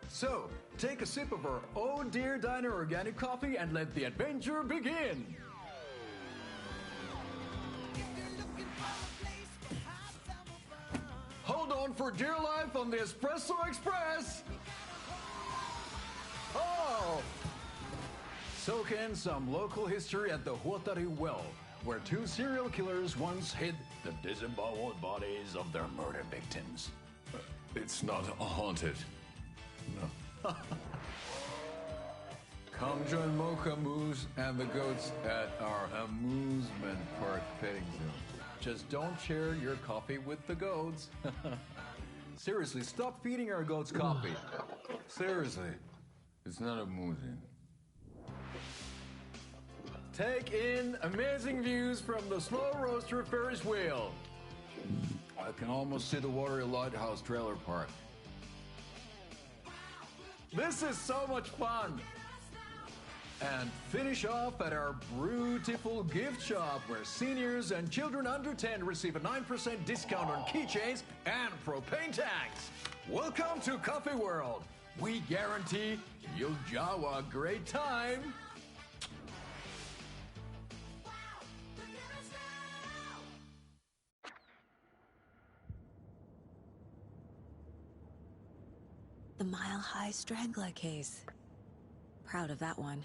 So, take a sip of our Oh Dear Diner organic coffee and let the adventure begin! Hold on for dear life on the Espresso Express! Oh! Soak in some local history at the Huotari Well, where two serial killers once hid the disemboweled bodies of their murder victims. It's not haunted. No. Come join Mocha Moose and the goats at our amusement park petting zoo. Just don't share your coffee with the goats. Seriously, stop feeding our goats coffee. Seriously. It's not amusing. Take in amazing views from the Slow Roaster Ferris wheel. I can almost see the Watery Lighthouse trailer park. This is so much fun! And finish off at our beautiful gift shop where seniors and children under 10 receive a 9% discount on keychains and propane tanks. Welcome to Coffee World. We guarantee you'll have a great time. The Mile High Strangler case. Proud of that one.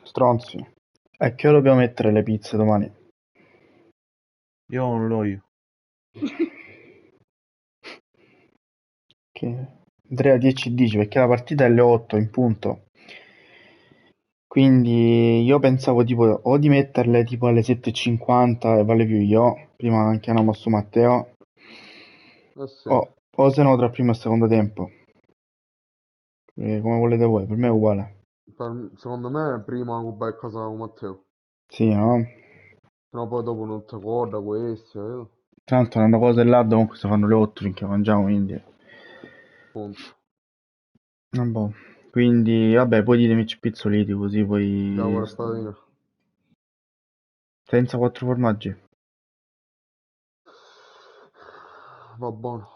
Stronzi. A che ora dobbiamo mettere le pizze domani? Io non lo io. Che Andrea 10 dice perché la partita è alle 8 in punto. Quindi io pensavo tipo o di metterle tipo alle 7:50 e vale più io, prima che andiamo su Matteo, Sì. o se no tra primo e secondo tempo. Come volete voi, per me è uguale. Secondo me prima vai a casa con Matteo. Sì, no? No, poi dopo non ti ricorda questo, Tra l'altro una cosa e l'altro comunque si fanno le 8 finché mangiamo, quindi... Punto. Vabbè. Quindi, vabbè, poi ditemi spizzoliti così Ciao, poi... patatine. Senza 4 formaggi. Va buono.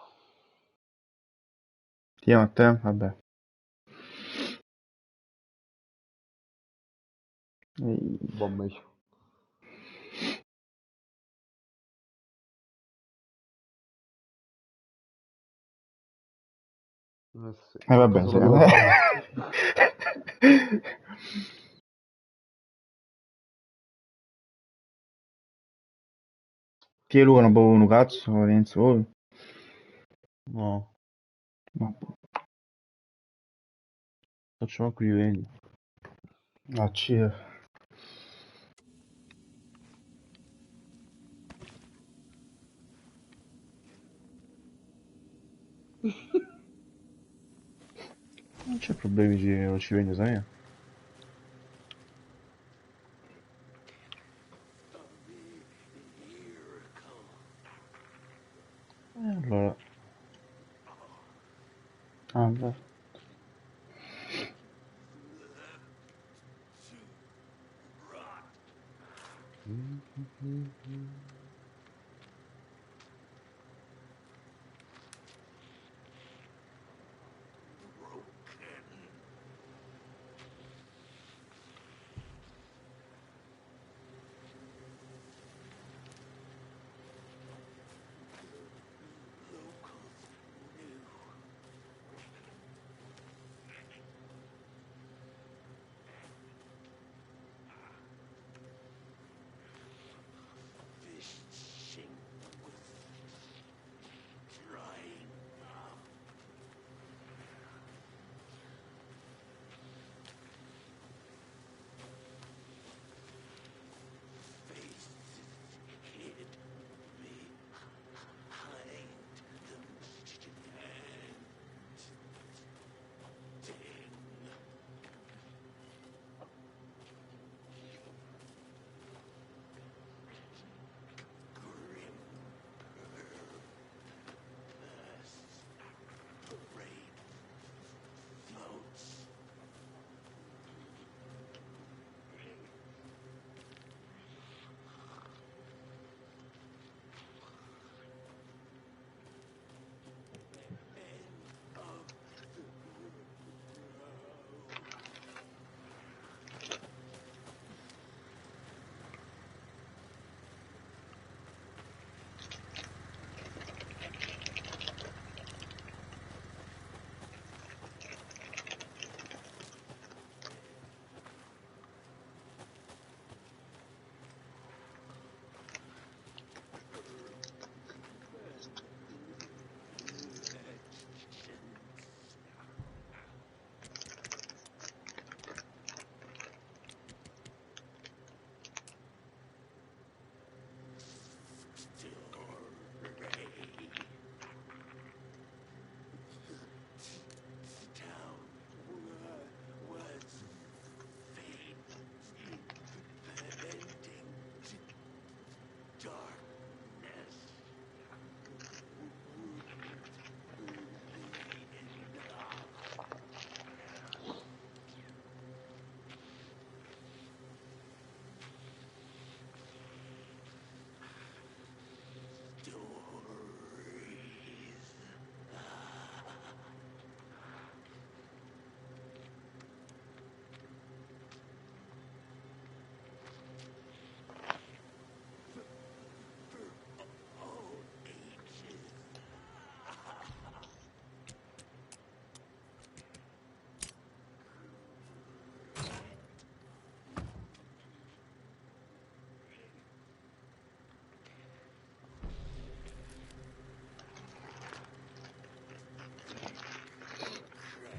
Ti a te? Vabbè. Va meglio. Sì. Vabbè, Cosa sì. dobbiamo fare? Che lui non può un cazzo, Renzo. No, Vabbè. faccio manco io vedi. No, cheer. Non c'è problemi, ci vengo, sai? Allora, Vabbè.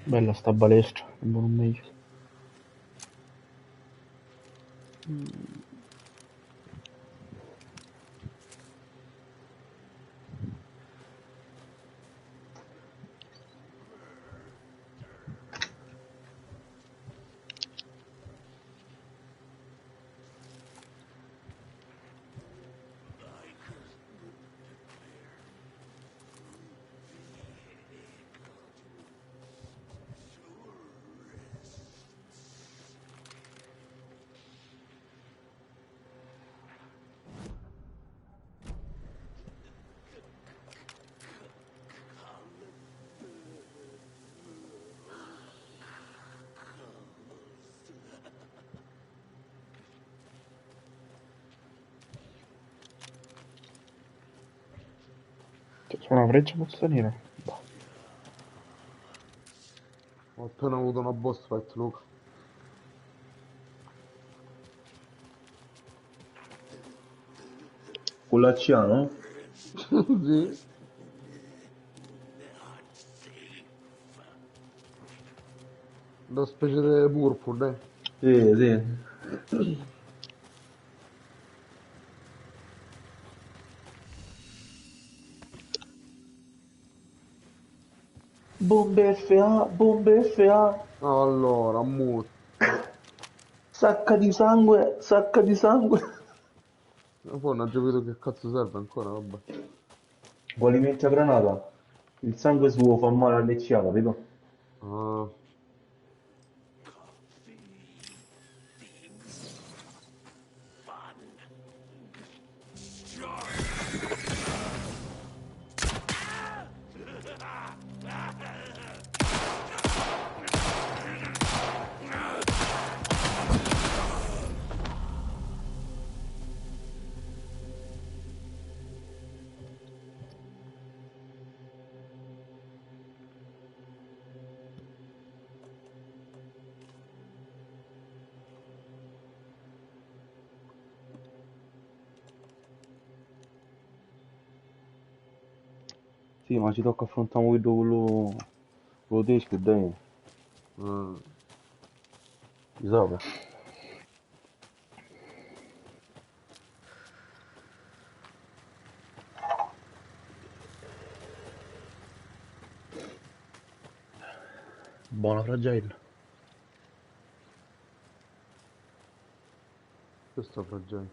Bella sta balestra, è buono meglio. C'è una freccia pozzanina. Ho appena avuto una boss fight, Luca. Con l'acciano? Sì. Una specie di purple, Sì, sì. Bombe FA, bombe FA. Allora, mo. Sacca di sangue, sacca di sangue. Ma poi non ho capito che cazzo serve ancora, vabbè. Alimenti a granata. Il sangue suo fa male all'ecchiato, capito? Ah. Sì, ma ci tocca affrontare quello teschio, dai. Si sa. Buona fragile. Questo è fragile.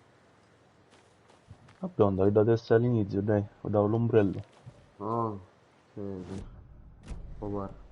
La bionda che da testa all'inizio, dai, ho dato l'ombrello. Ah, sì, sì. Può fare.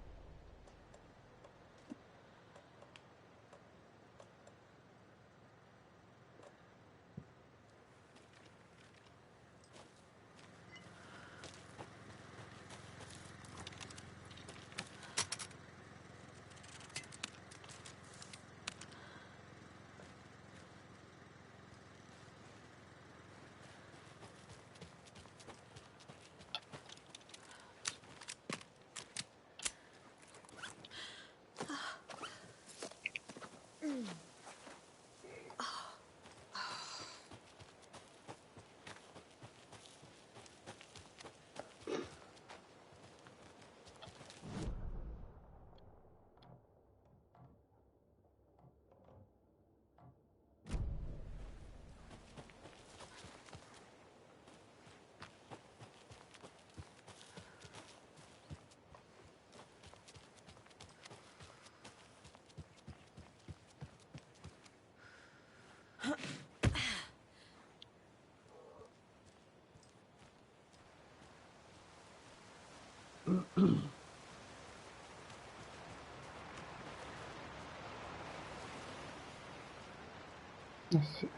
Sì.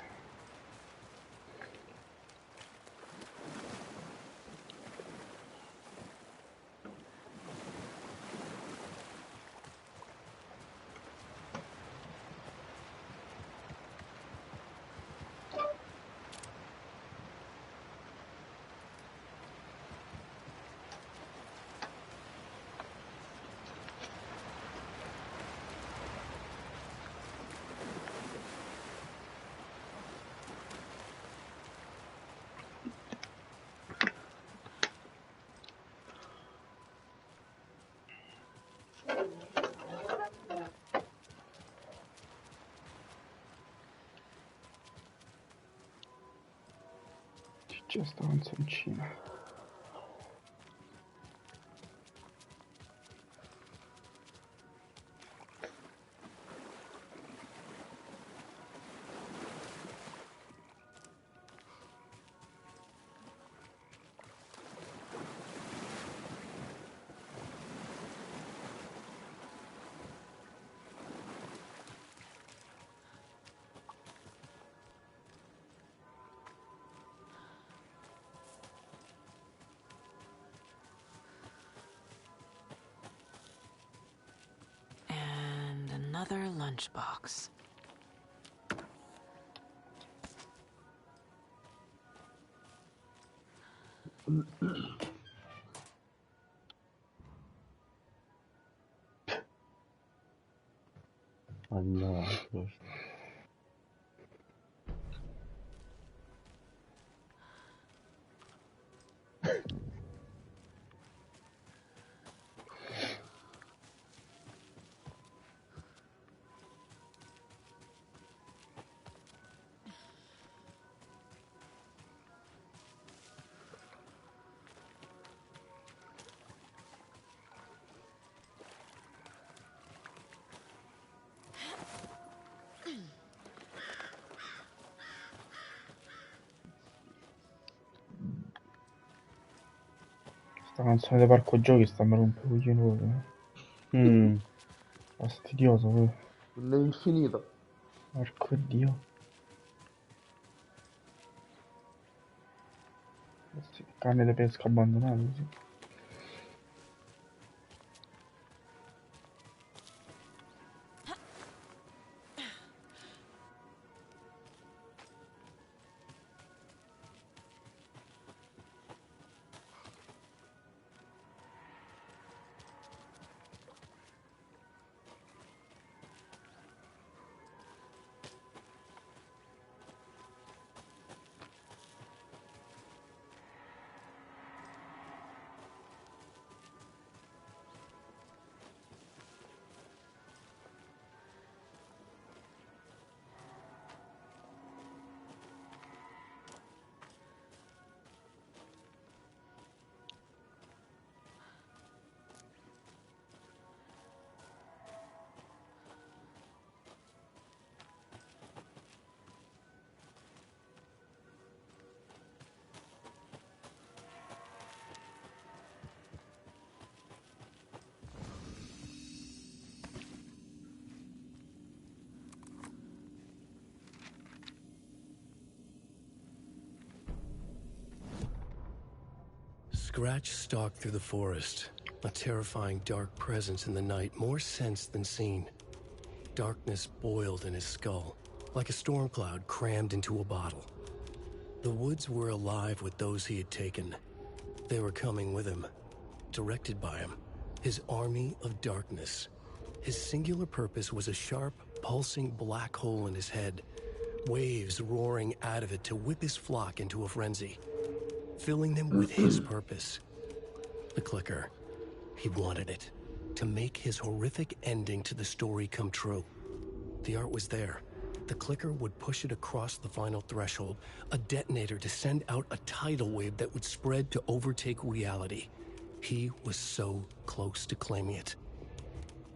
C'è sta canzoncina. Another lunchbox. Allora, sta canzone del parco giochi sta a rompere i coglioni proprio. Fastidioso proprio. L'infinito. Porco Dio. Sì, canne da pesca abbandonate così. Scratch stalked through the forest, a terrifying dark presence in the night, more sensed than seen. Darkness boiled in his skull, like a storm cloud crammed into a bottle. The woods were alive with those he had taken. They were coming with him, directed by him, his army of darkness. His singular purpose was a sharp, pulsing black hole in his head, waves roaring out of it to whip his flock into a frenzy, filling them with his purpose. The clicker. He wanted it, to make his horrific ending to the story come true. The art was there. The clicker would push it across the final threshold, a detonator to send out a tidal wave that would spread to overtake reality. He was so close to claiming it.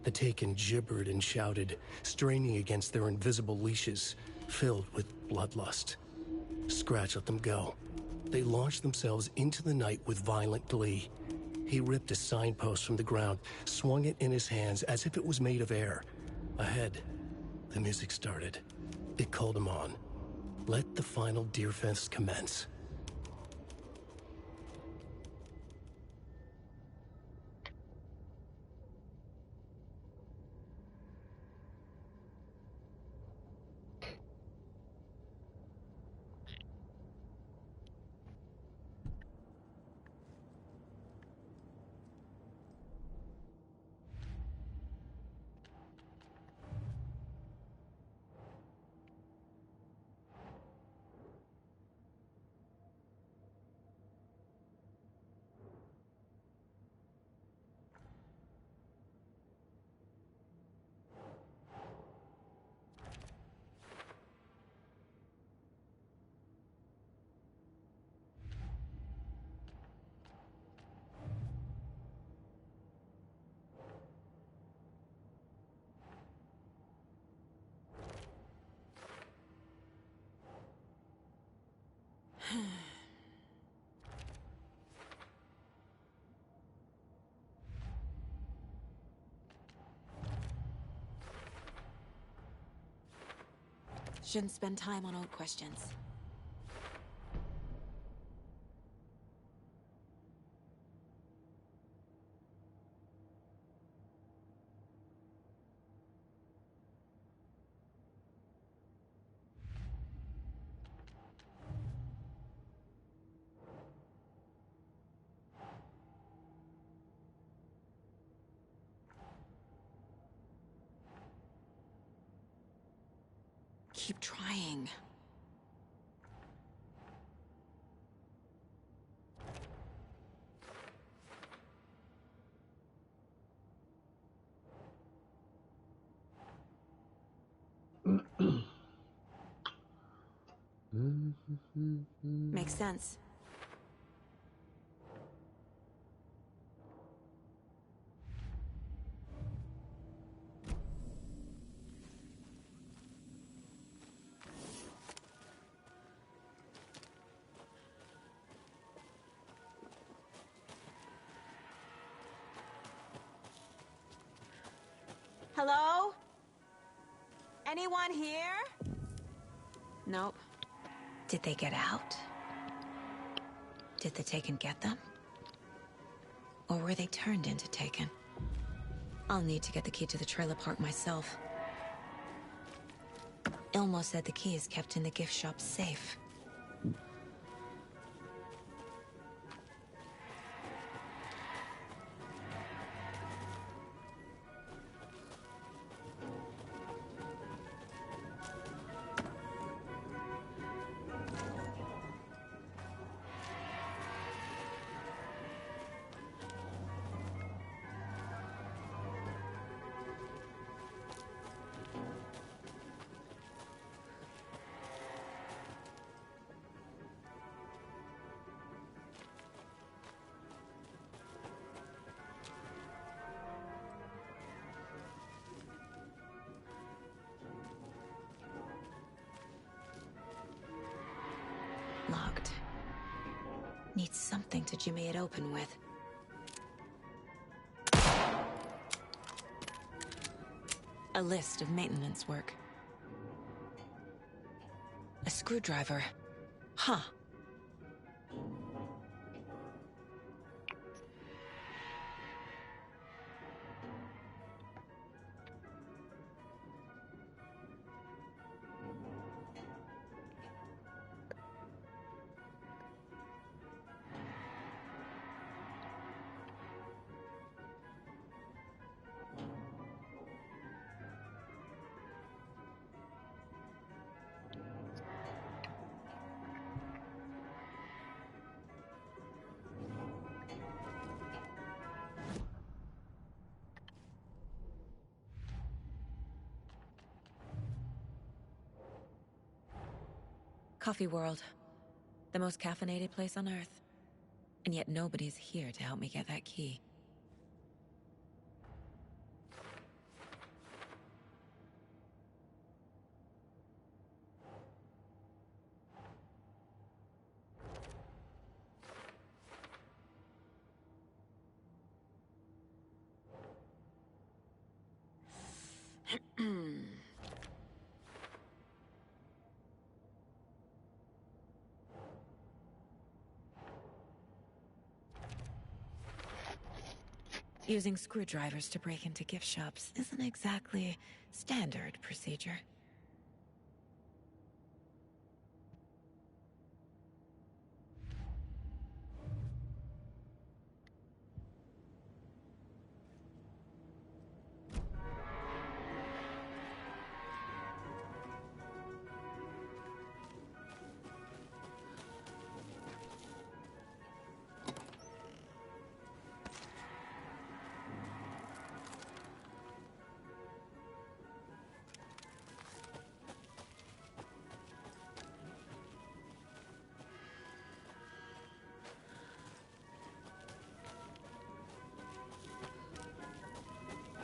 The Taken gibbered and shouted, straining against their invisible leashes, filled with bloodlust. Scratch let them go. They launched themselves into the night with violent glee. He ripped a signpost from the ground, swung it in his hands as if it was made of air. Ahead, the music started. It called him on. Let the final Deerfest commence. Shouldn't spend time on old questions. Keep trying. Makes sense. Hello? Anyone here? Nope. Did they get out? Did the Taken get them? Or were they turned into Taken? I'll need to get the key to the trailer park myself. Ilmo said the key is kept in the gift shop safe. Locked. Need something to jimmy it open with. A list of maintenance work. A screwdriver. Huh. Coffee World. The most caffeinated place on Earth. And yet nobody's here to help me get that key. Using screwdrivers to break into gift shops isn't exactly standard procedure.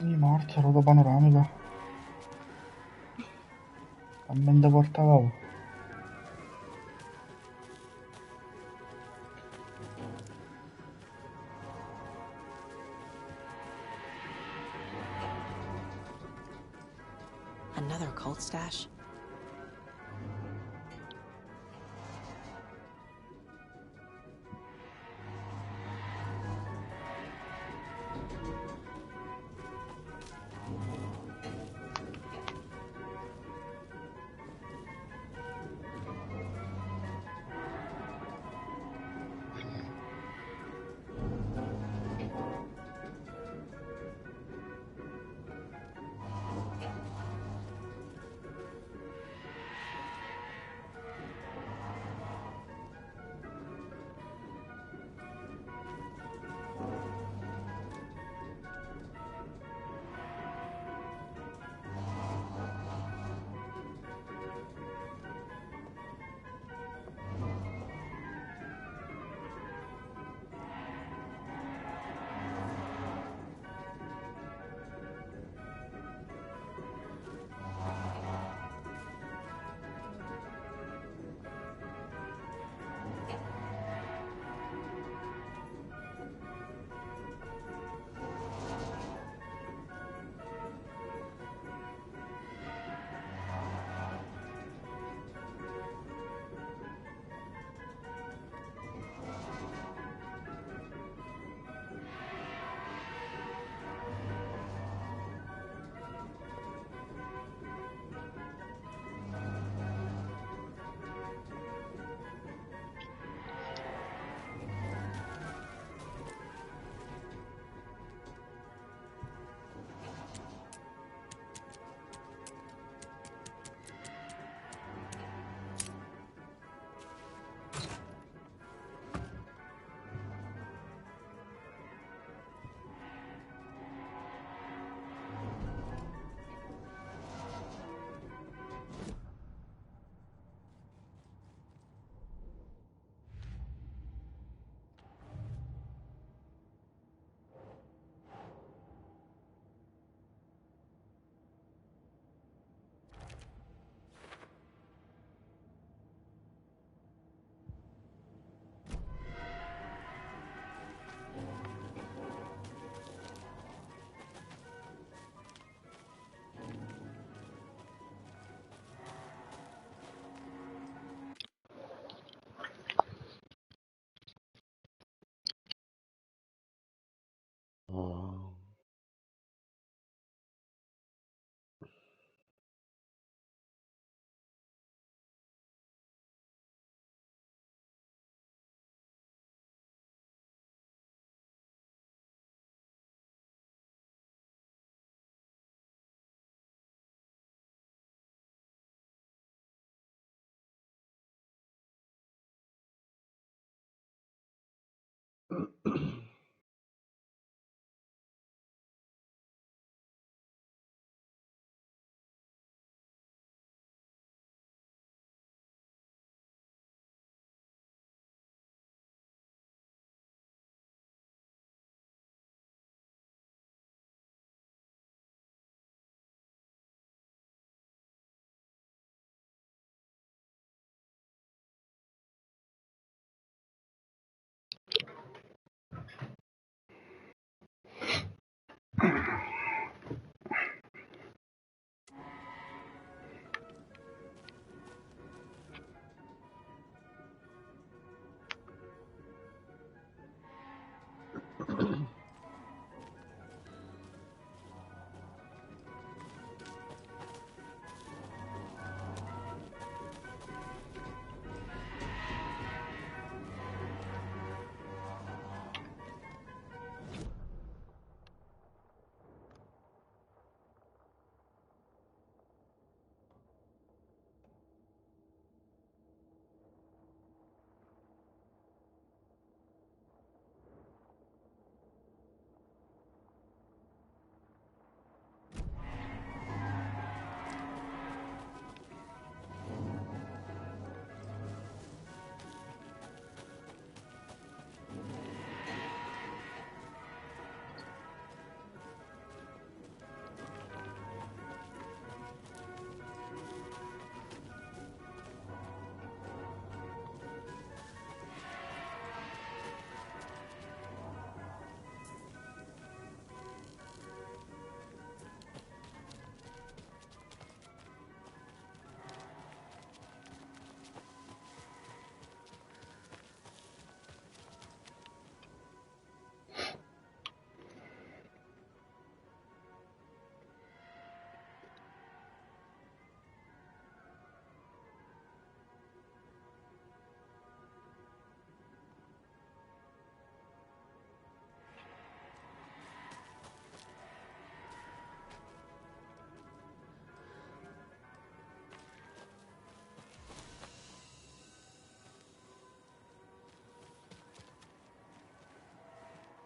Morta, ruota panoramica. También de portavoz. Another cult stash? Ah.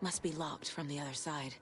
Must be locked from the other side.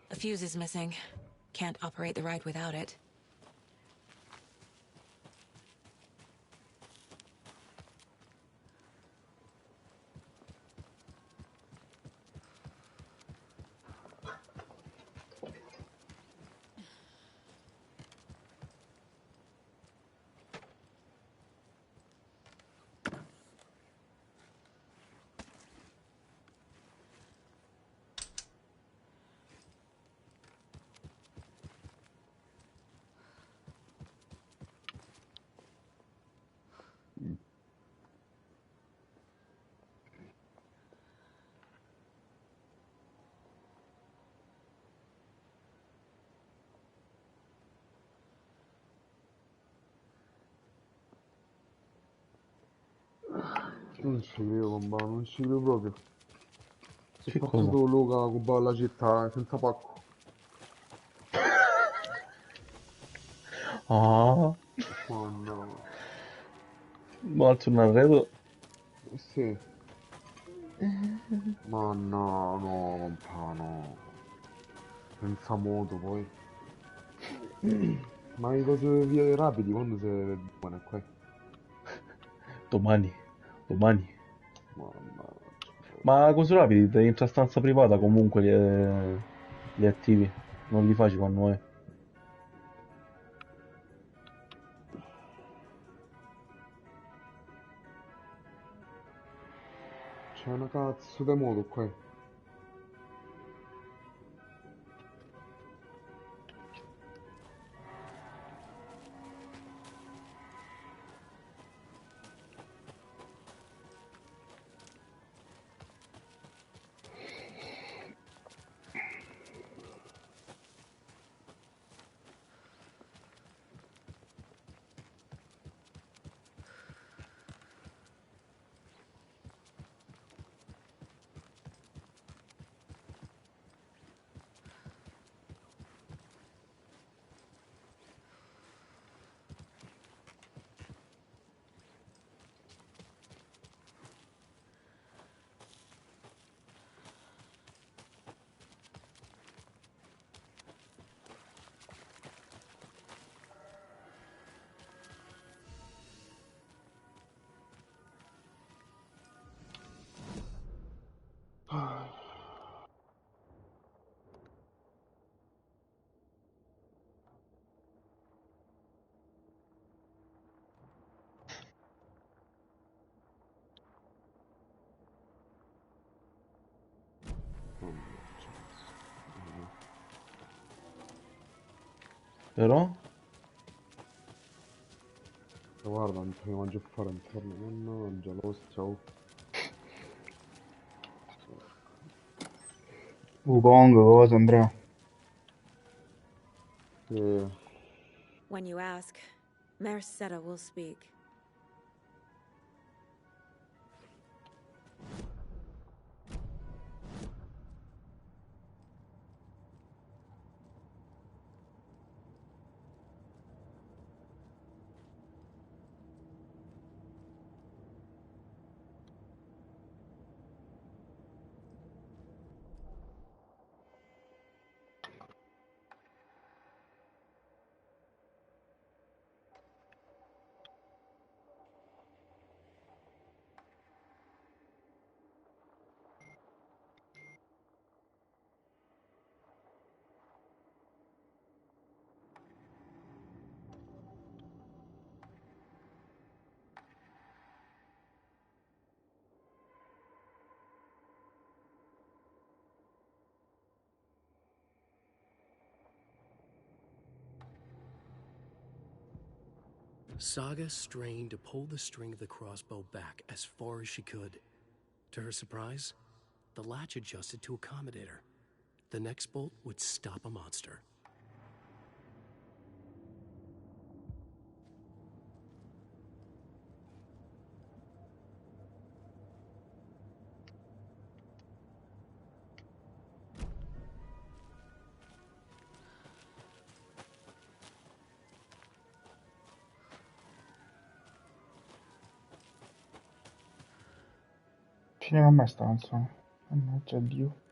A fuse is missing. Can't operate the ride without it. Non ci credo, comba, non ci credo proprio. Si è Che fatto cosa? tutto Luca, cubava la città senza pacco. Ah, Oh no. ma alzo un arredo. Sì. Ma no, no, compa, no. Senza moto poi. Ma i cose via rapidi quando si buone qua? Domani. Domani. Mamma. Ma così rapidi, dentro a stanza privata comunque li attivi. Non li facci con noi. C'è una cazzo di moto qua. Però? Guarda, non ti mangio a fare intorno. Mannaggia, lo ciao. Wukong, cosa, Andrea? Sì. When you ask, Mayor Seta will speak. Saga strained to pull the string of the crossbow back as far as she could. To her surprise, the latch adjusted to accommodate her. The next bolt would stop a monster. Finiamo a me stanza. Mannaggia Dio.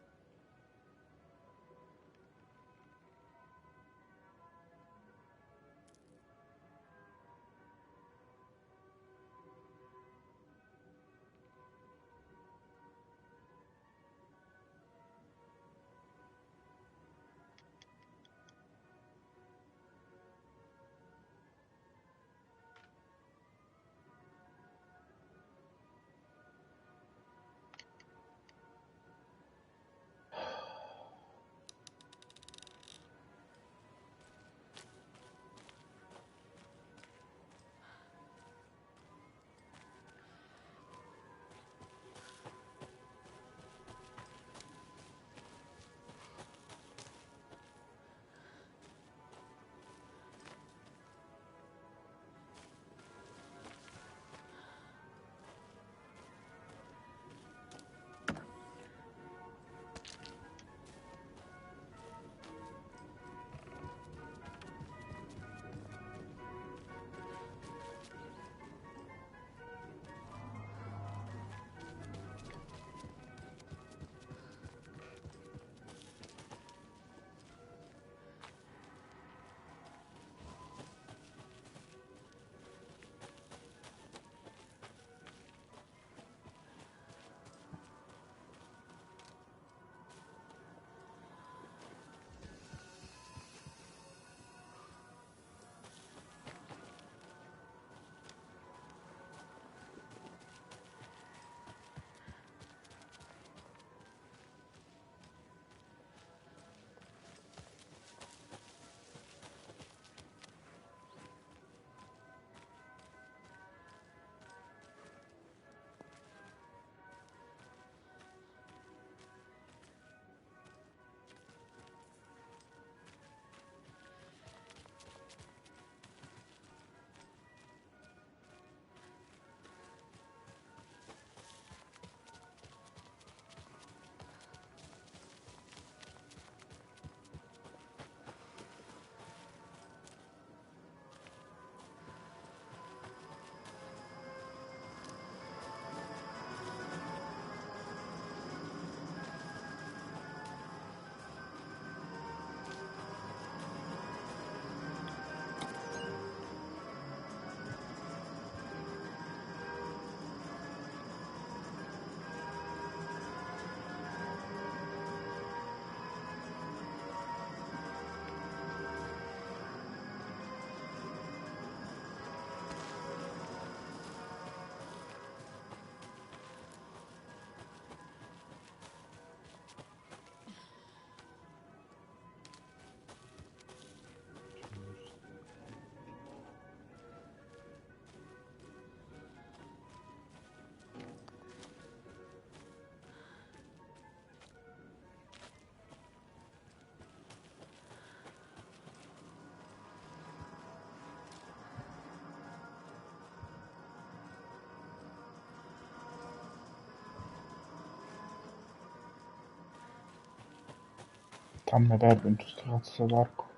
Fammi perdere in questo cazzo parco.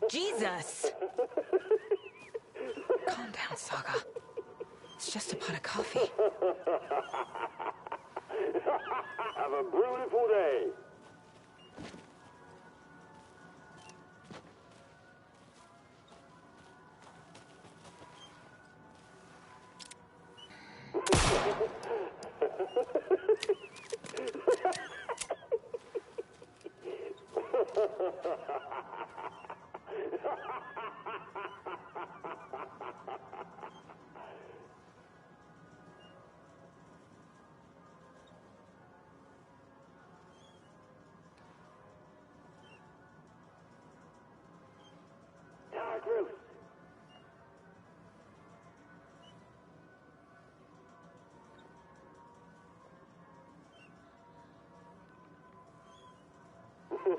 Jesus! Calm down, Saga. It's just a pot of coffee. Have a beautiful day. What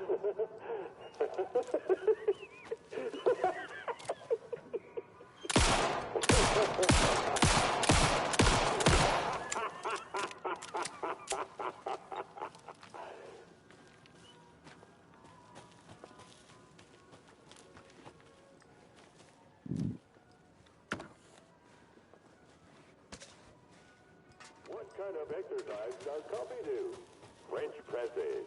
kind of exercise does Coffee do? French presses.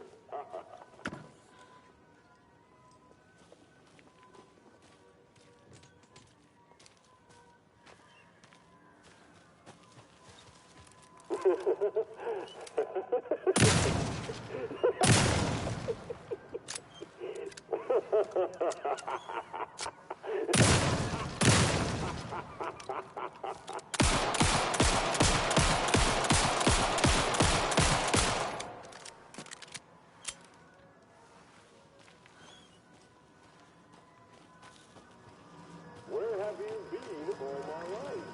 Where have you been all my life?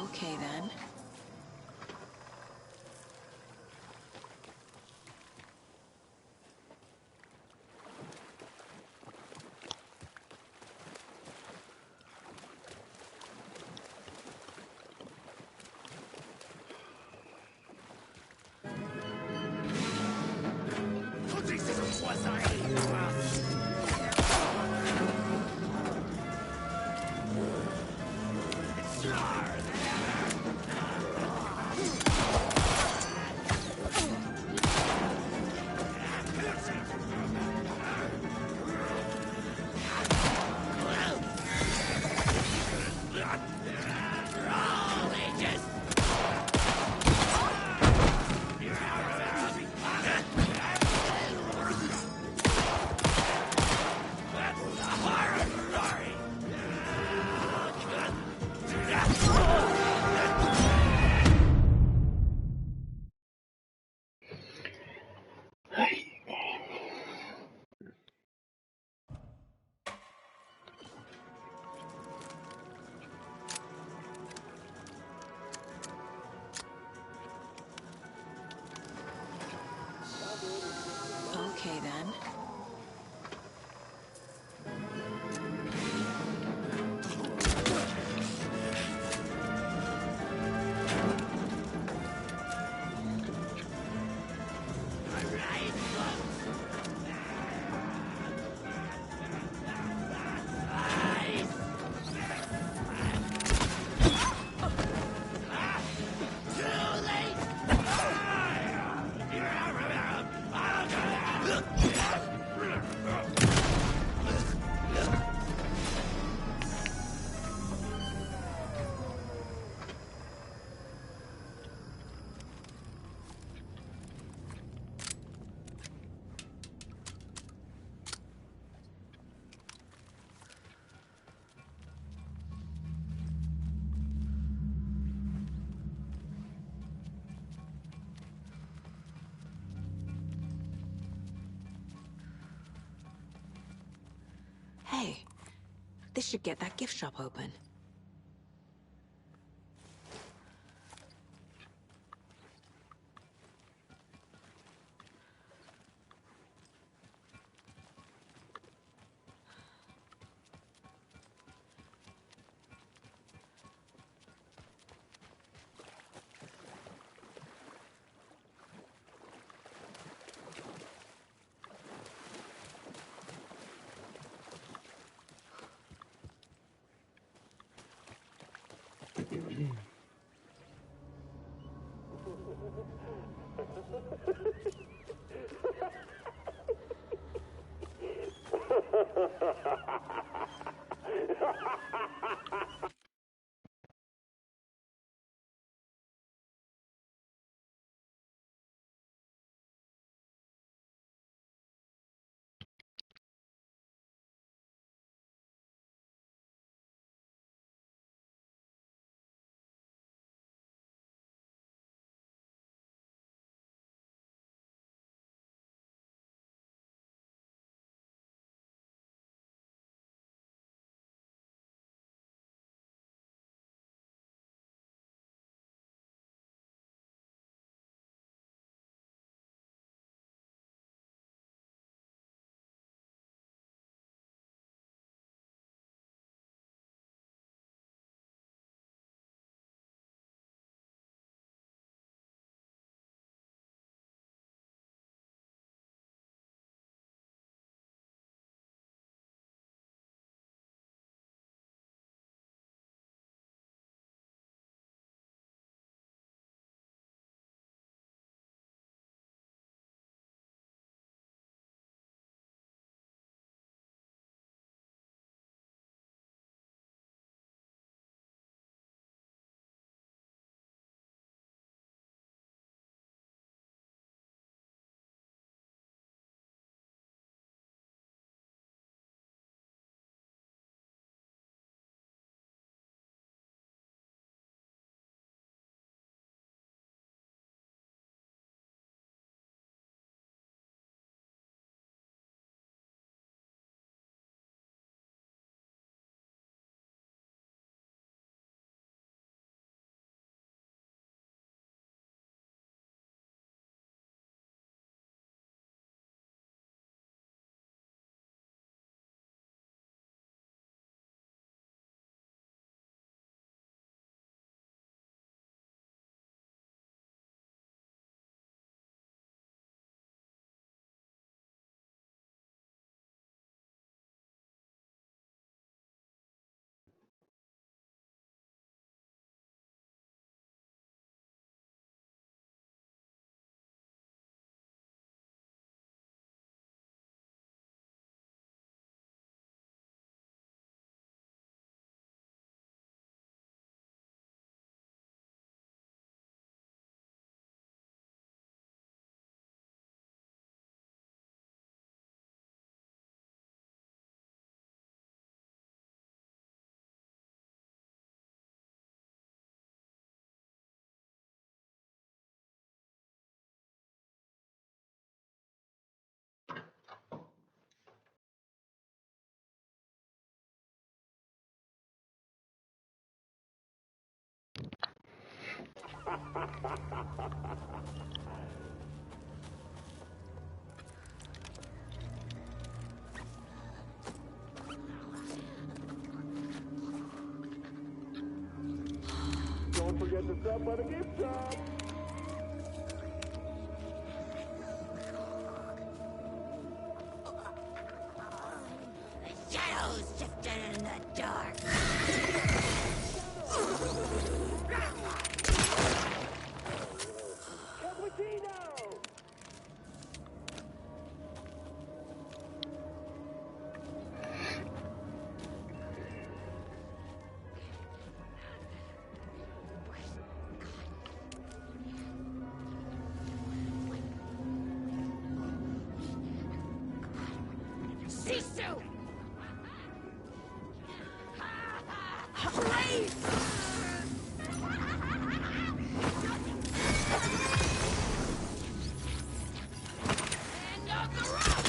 Okay, then. Okay, then. Hey, this should get that gift shop open. Don't forget to stop by the gift shop. Shadows drifting in the dark. Cappuccino! Sisu! Please! End of the road!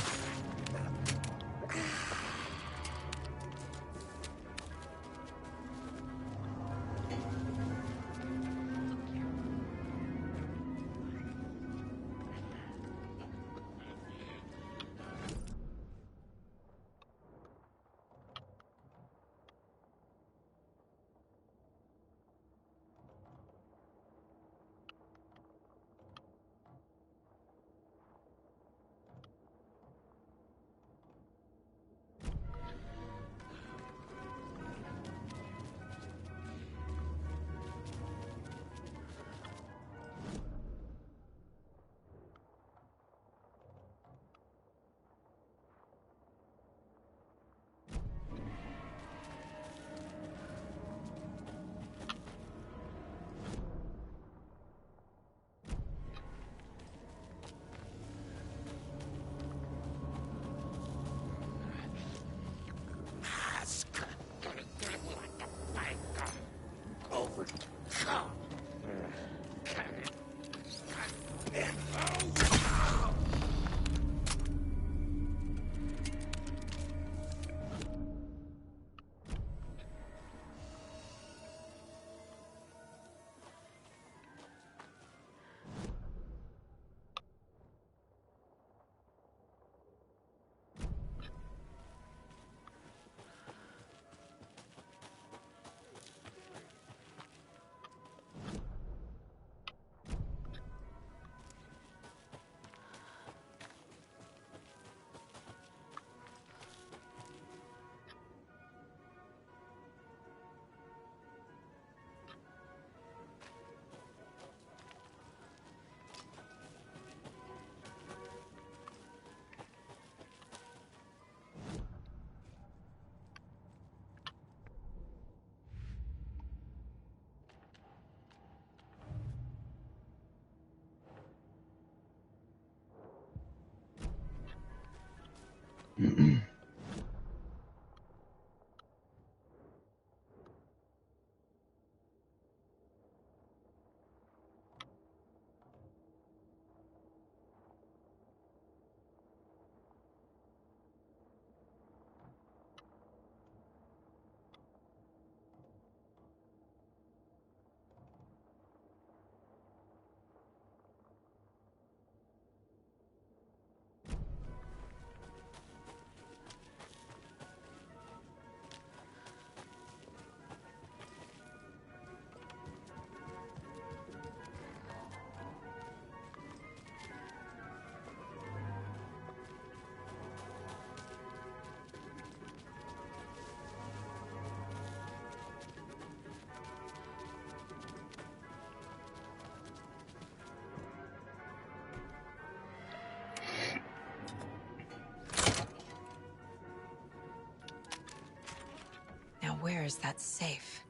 Now where is that safe?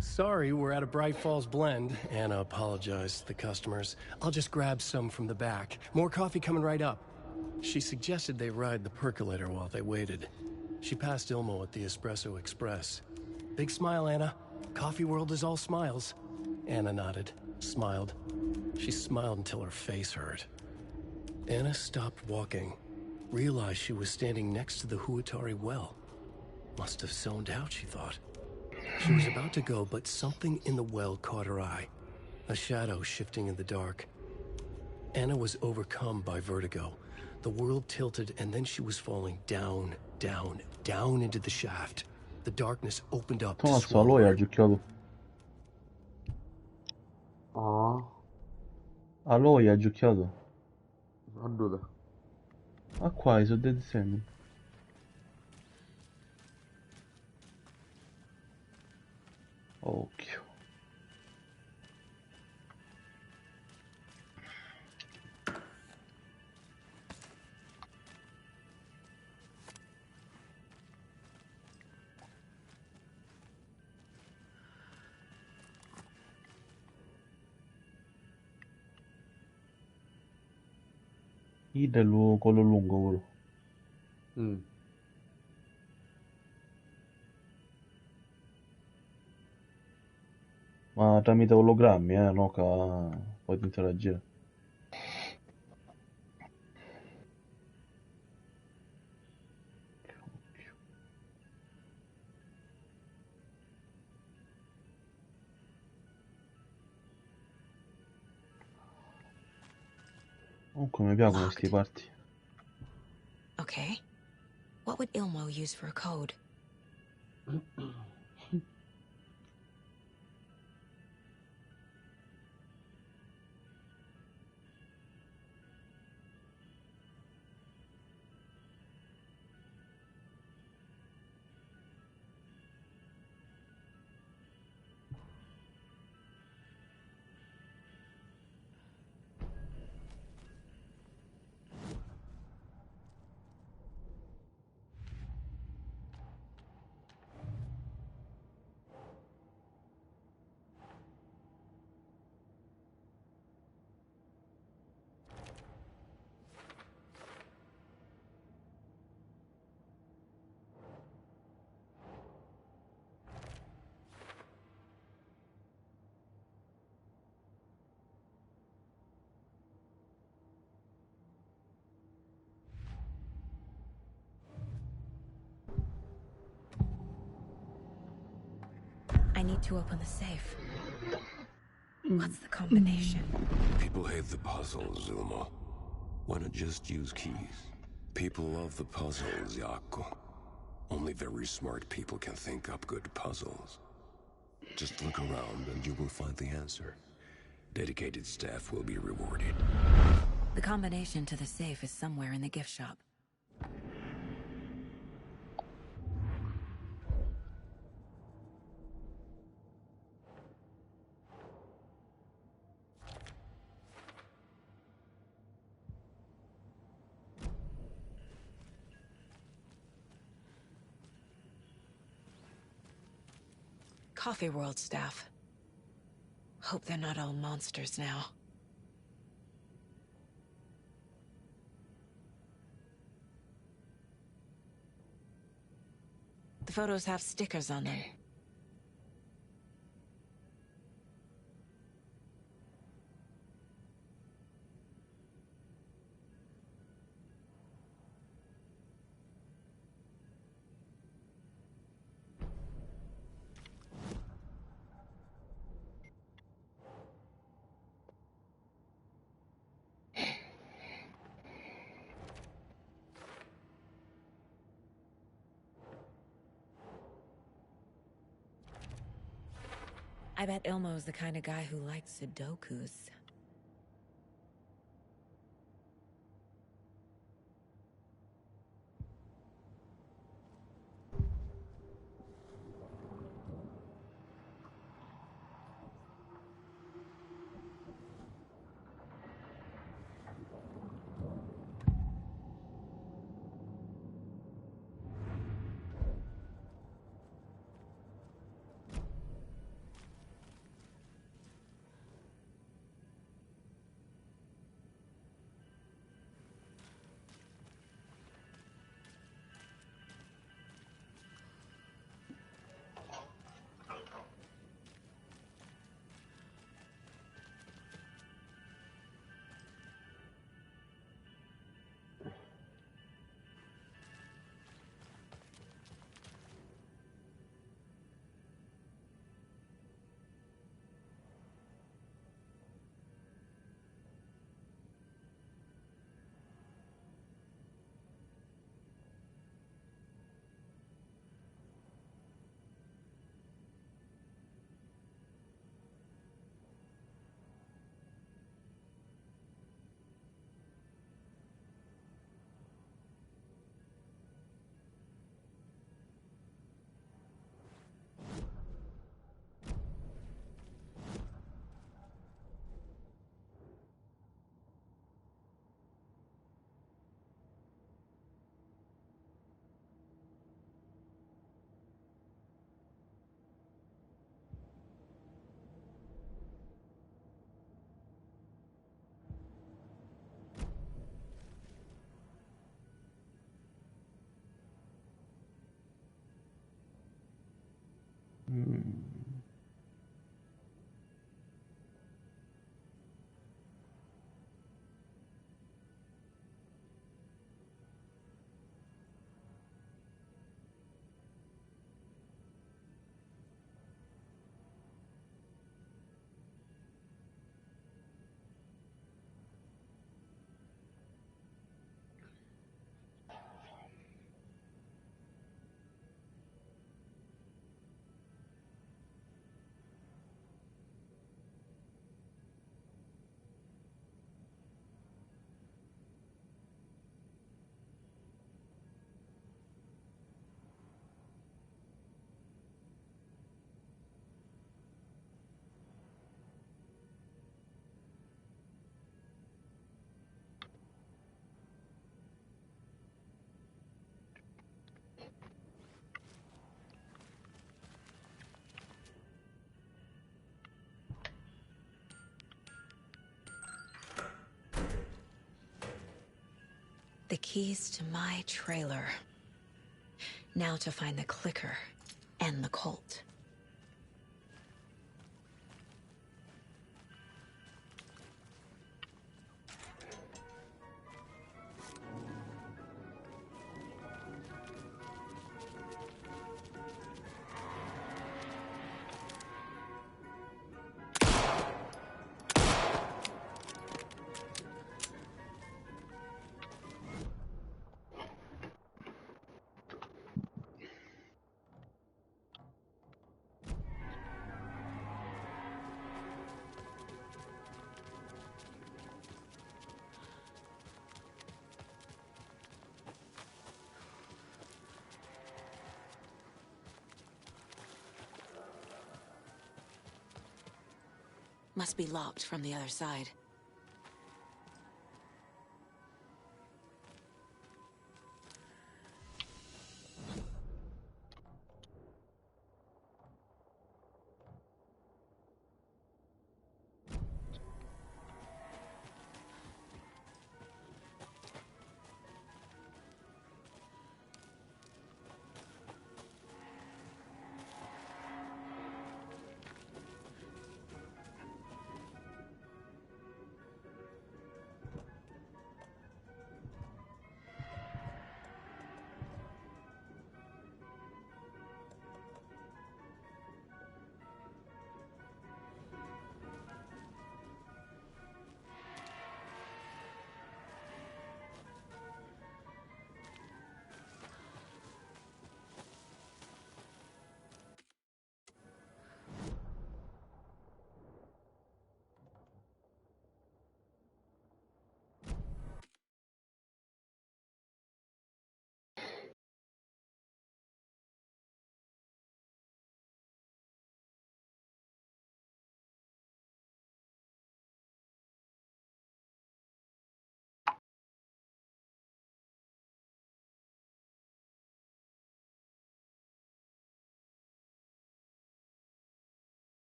Sorry, we're at a Bright Falls blend. Anna apologized to the customers. I'll just grab some from the back. More coffee coming right up. She suggested they ride the percolator while they waited. She passed Ilmo at the Espresso Express. Big smile, Anna. Coffee world is all smiles. Anna nodded, smiled. She smiled until her face hurt. Anna stopped walking, realized she was standing next to the Huatari well. Must have zoned out, she thought. She was about to go, but something in the well caught her eye. A shadow shifting in the dark. Anna was overcome by vertigo. The world tilted, and then she was falling down, down, down into the shaft. The darkness opened up to Cazzo, swallow lui ha her. giocato. Ah, A lui ha giocato. guarda. Ah, qua, i sono dei disegni. Occhio. Quello lungo, quello. Ma tramite ologrammi, no? Che puoi interagire. Comunque mi piacciono questi parti. Okay. What would Ilmo use for a code? I need to open the safe. What's the combination? People hate the puzzles, Ilmo. Why not just use keys? People love the puzzles, Jaakko. Only very smart people can think up good puzzles. Just look around and you will find the answer. Dedicated staff will be rewarded. The combination to the safe is somewhere in the gift shop. Coffee World staff. Hope they're not all monsters now. The photos have stickers on them. I bet Ilmo's the kind of guy who likes Sudokus. The keys to my trailer. Now to find the clicker and the Colt. Must be locked from the other side.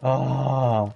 Ah!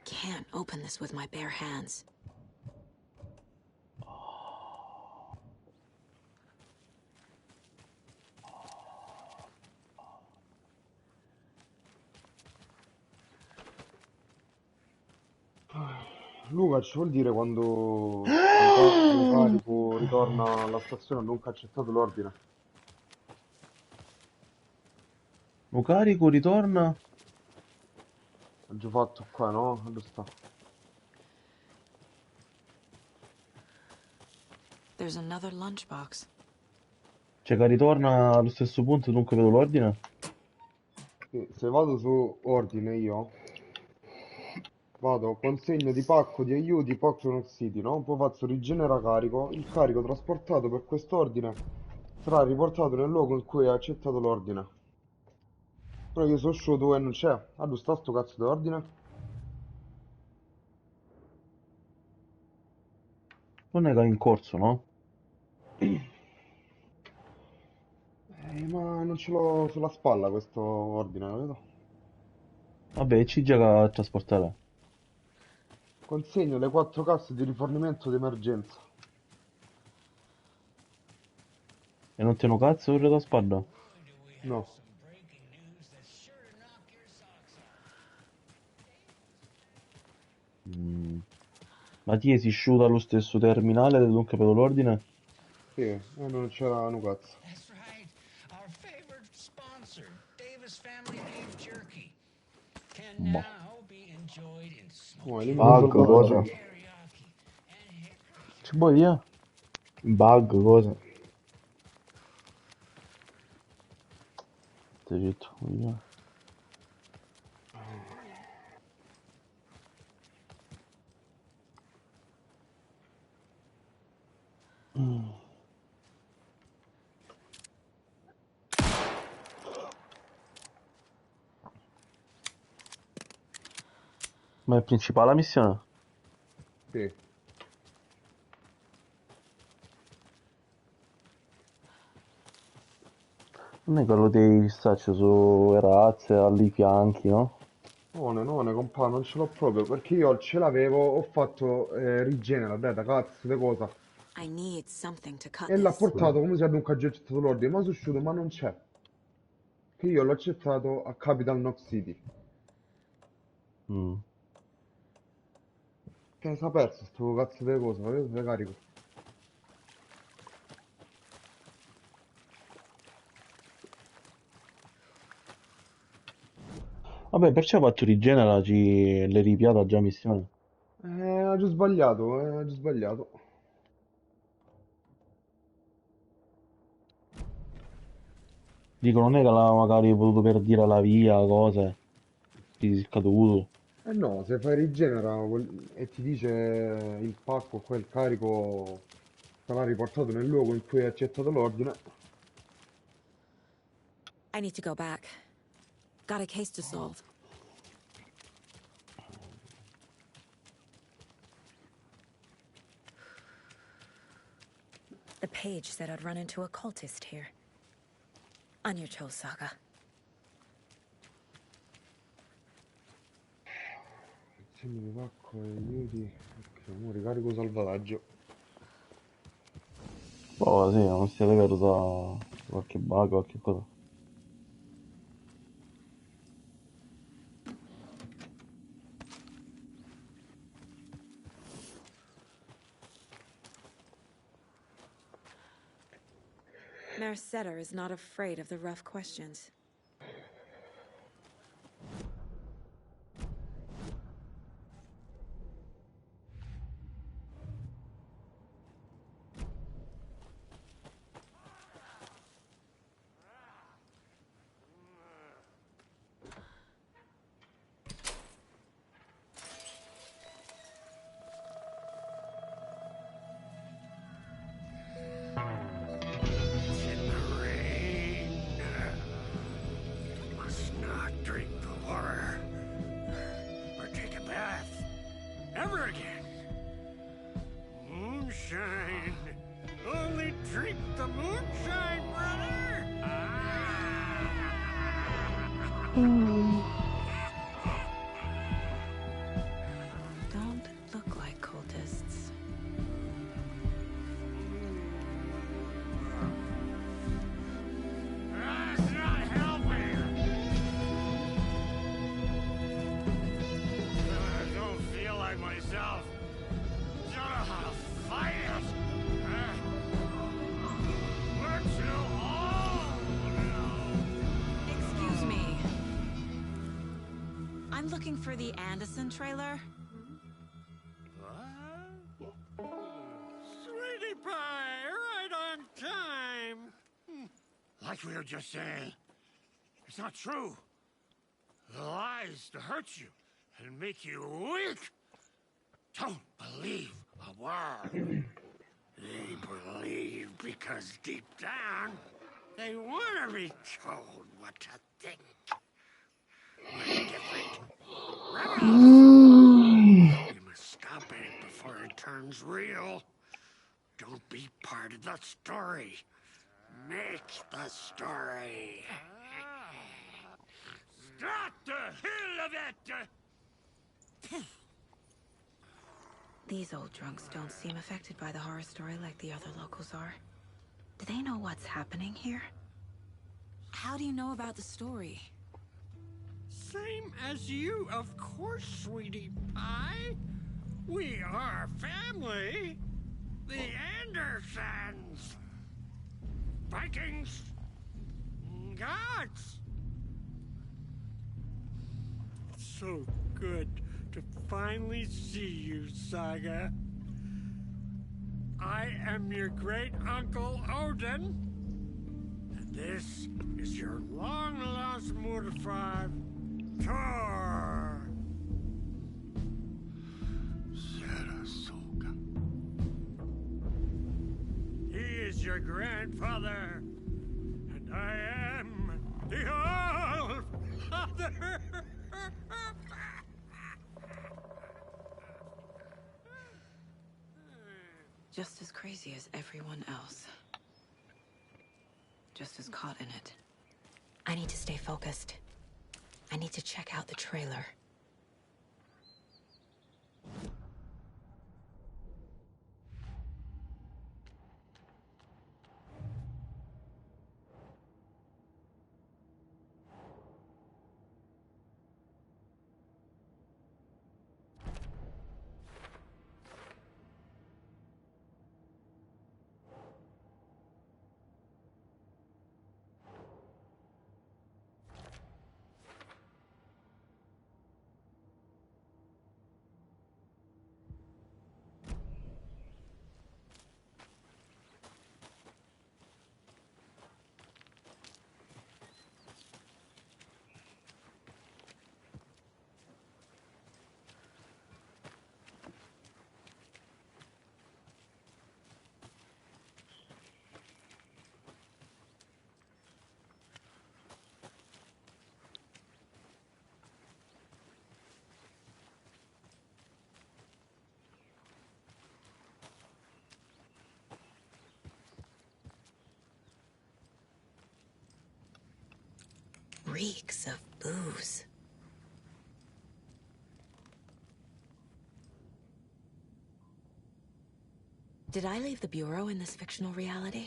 Can't open this with my bare hands. Luca, ci vuol dire quando Carico ritorna alla stazione, ha nunca accettato l'ordine. Lo carico, ritorna. Ho già fatto qua, no? Dove sta? There's another lunchbox. Cioè che ritorna allo stesso punto, dunque vedo l'ordine. Se vado su ordine io, vado consegna di pacco di aiuti Pokémon City, no? Poi faccio rigenera carico, il carico trasportato per quest'ordine sarà riportato nel luogo in cui hai accettato l'ordine. Però io sono uscito e non c'è. Ah, dove sta sto cazzo di ordine? Non è che è in corso, no? Ma non ce l'ho sulla spalla questo ordine, vedo? Vabbè, ci già a trasportare. Consegno le 4 casse di rifornimento d'emergenza. E non tieno cazzo ora da spada? No. Ma ti si sciuta allo stesso terminale, dunque vedo l'ordine? Sì, e non c'era un cazzo. That's right. Our favorite sponsor, Davis Family Beef Jerky, can Boh. now be enjoyed in Oh, smoky elimina Bug, cosa? Ci vuoi via? Bug, cosa? Stai zitto, via. Ma è principale la missione? Sì. Non è quello dei stacci su razze, ali fianchi, no? No, compà, non ce l'ho proprio, perché io ce l'avevo, ho fatto rigenera, data, cazzo, de cosa. I need something to cut E l'ha this. portato come se ad un accettato l'ordine, ma susciuto, ma non c'è. Che io l'ho accettato a Capital Knox City. Che si è perso sto cazzo di cosa, vedete se carico. Vabbè, perciò fatto rigenera, l'hai ripiata già missione. Ho già sbagliato, ho già sbagliato. Dico, non è che l'ha magari potuto perdere la via, cose. Ti sei scaduto. Eh no, se fai rigenera e ti dice il pacco, qua il carico sarà riportato nel luogo in cui hai accettato l'ordine. I need to go back. Got a case to solve. The page said I'd run into a cultist here. On your Cho saga. Segno di pacco e aiuti. Ok, ora ricarico salvataggio. Oh, sì, non siete persa qualche bug, qualche cosa. Mercetter is not afraid of the rough questions. Don't look like cultists. That's not helping. I don't feel like myself. Don't know how to fight it. We're too old now. Excuse me. I'm looking for the Anderson trailer. Sweetie pie, right on time. Like we were just saying, it's not true. The lies to hurt you and make you weak. Don't believe a word. They believe because deep down, they want to be told what to think. We're different. Rebels. We must stop it before it turns real. Don't be part of the story. Make the story. Start the hell of it! These old drunks don't seem affected by the horror story like the other locals are. Do they know what's happening here? How do you know about the story? Same as you, of course, sweetie pie. We are family. The Andersons. Vikings. Gods. So good to finally see you, Saga. I am your great uncle Odin. And this is your long-lost Murderfive, Thor. Sarasota. He is your grandfather, and I am the All-Father. Just as crazy as everyone else. Just as caught in it. I need to stay focused. I need to check out the trailer. reeks of booze. Did I leave the Bureau in this fictional reality?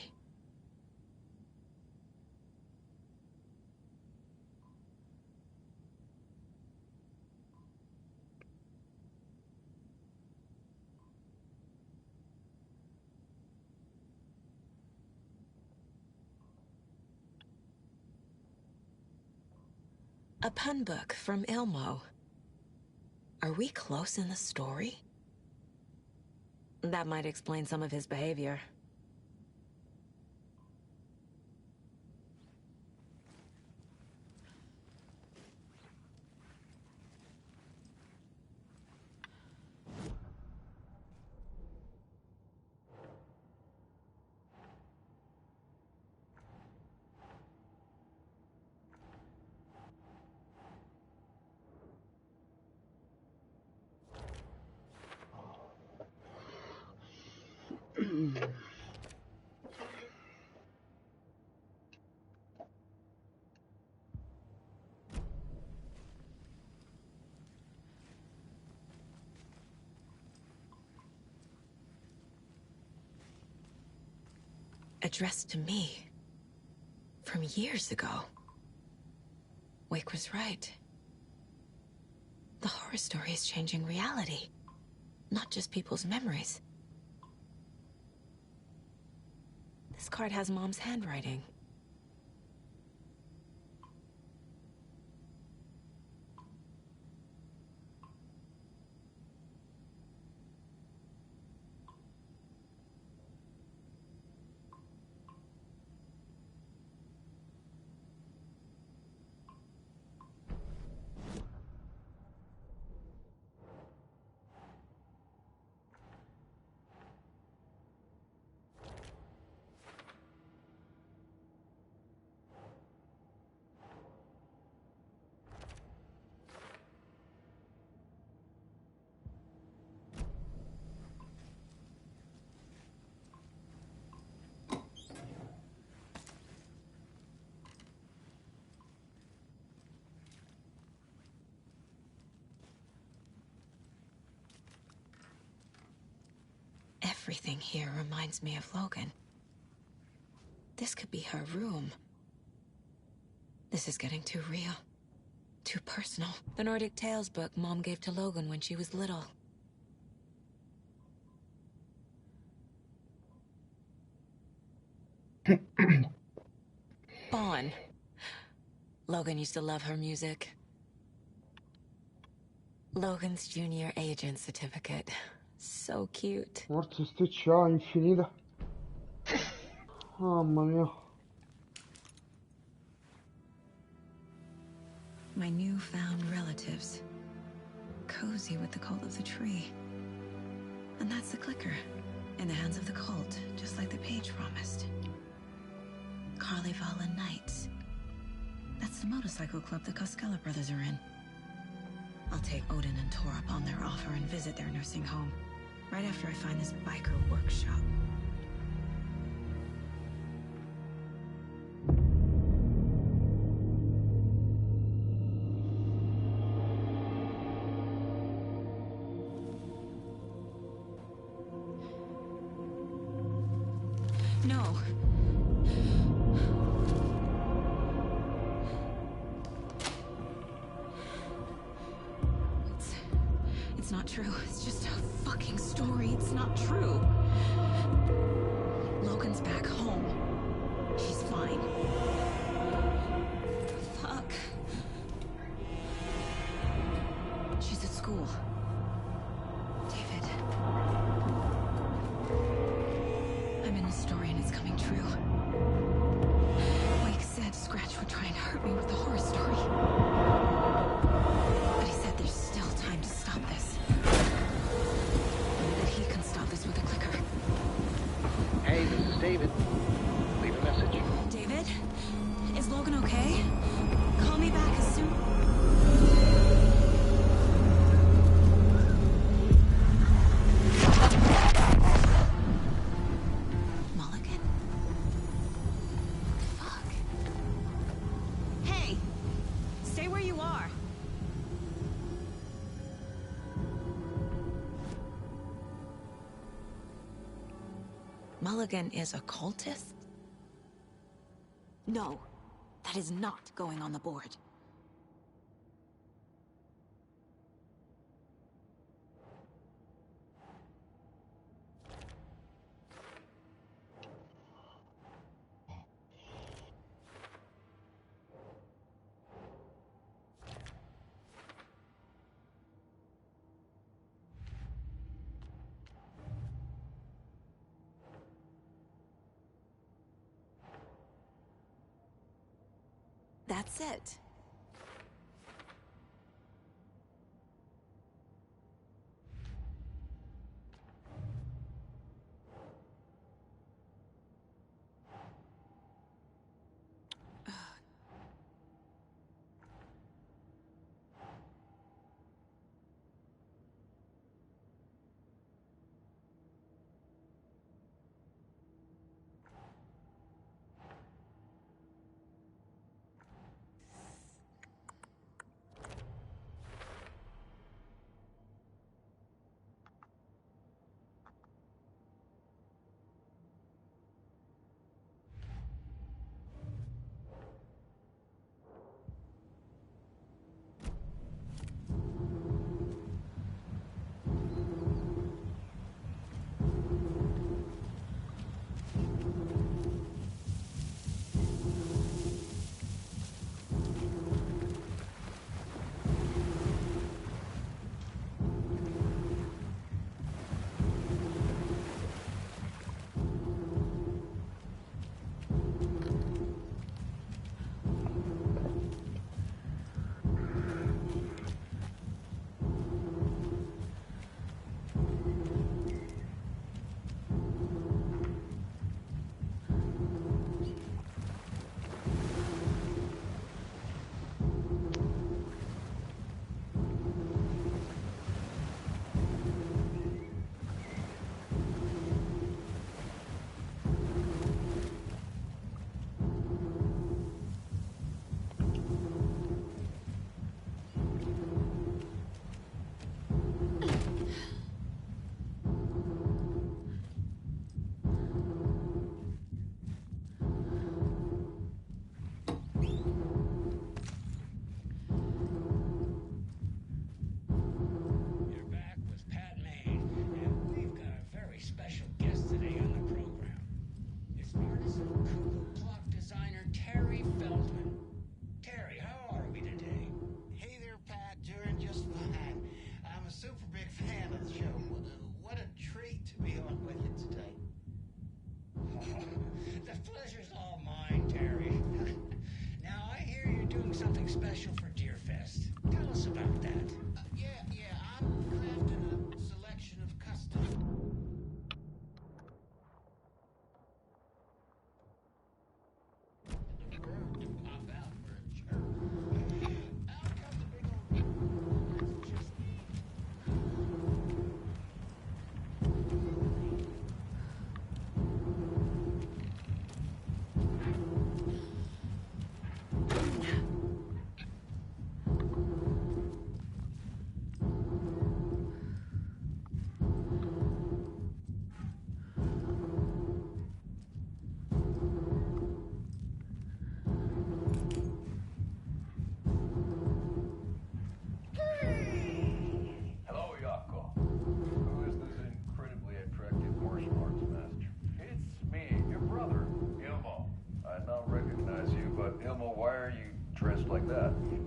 A pun book from Ilmo. Are we close in the story? That might explain some of his behavior. Addressed to me. From years ago. Wake was right. The horror story is changing reality. Not just people's memories. This card has Mom's handwriting. Everything here reminds me of Logan. This could be her room. This is getting too real. Too personal. The Nordic Tales book Mom gave to Logan when she was little. Bon. Logan used to love her music. Logan's junior agent certificate. So cute. Forse sticcia infinita. Mamma mia. My newfound relatives. Cozy with the cult of the tree. And that's the clicker. In the hands of the cult, just like the page promised. Carnival and Knights. That's the motorcycle club the Costello brothers are in. I'll take Odin and Tor up on their offer and visit their nursing home. Right after I find this biker workshop. No. It's not true. It's just a fucking story. It's not true. Logan's back home. She's fine. Fuck. She's at school. David. I'm in the story and it's coming true. Wake said Scratch would try and hurt me with the horror story. But he said there's still time to stop this. That he can stop this with a clicker. Hey, this is David. Leave a message. David? Is Logan okay? Call me back as soon... Mulligan? Fuck. Hey! Mulligan is a cultist? No, that is not going on the board. That's it. Something special for Deerfest. Tell us about that. Yeah, I'm crafting a selection of custom.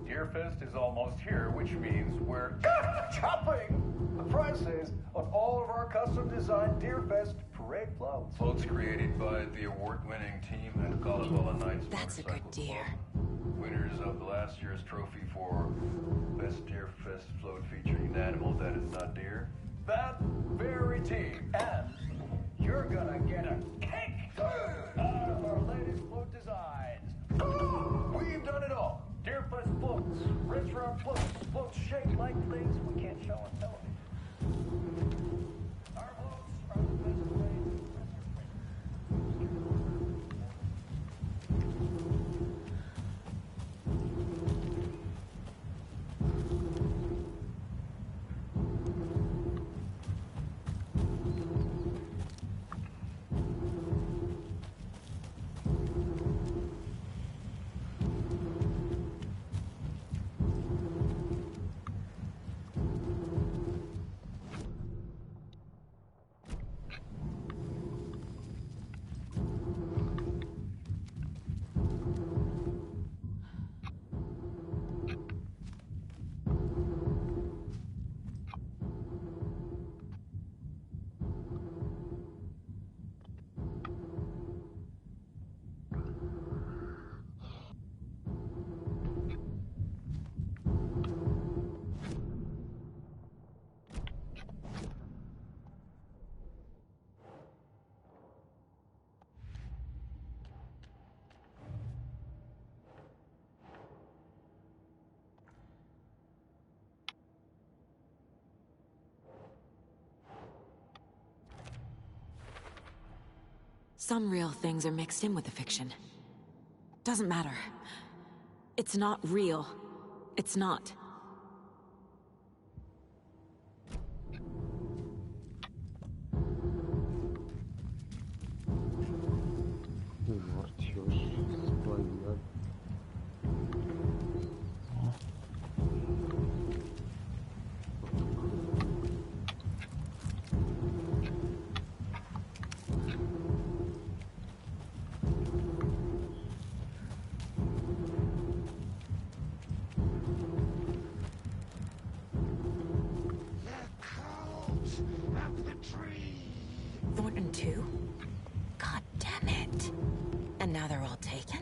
Deerfest is almost here, which means we're chopping the prices on all of our custom-designed Deerfest parade floats. Floats created by the award-winning team at Kalavala Knights. That's a good deer. Winners of last year's trophy for Best Deerfest float featuring an animal that is not deer. That very team. And you're gonna get a cake out of our latest float designs. We've done it all. Deerfest floats, restaurant floats, floats shaped like things we can't show on television. Our floats are the best way. Some real things are mixed in with the fiction. Doesn't matter. It's not real. It's not. Thornton too? God damn it. And now they're all taken?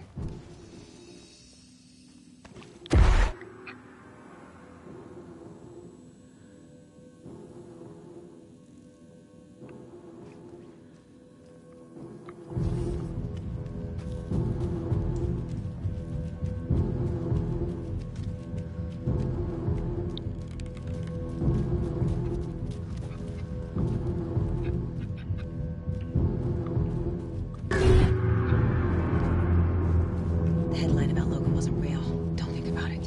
The headline about Logan wasn't real. Don't think about it.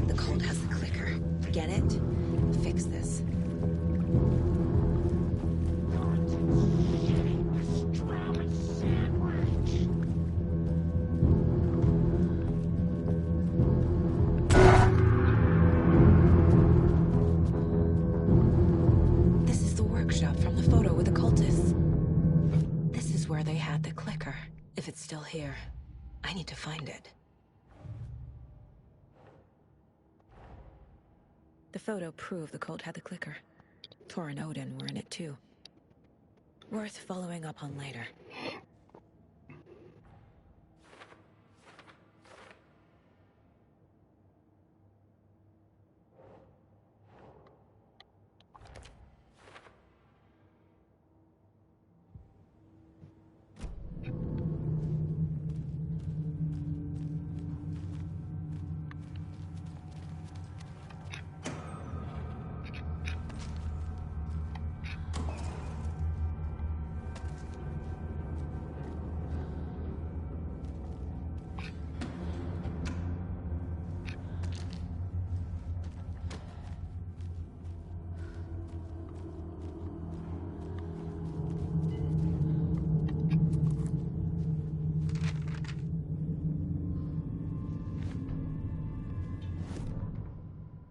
The cult has the clicker. Get it? Fix this. This is the workshop from the photo with the cultists. This is where they had the clicker. If it's still here, I need to find it. The photo proved the cult had the clicker. Tor and Odin were in it too. Worth following up on later.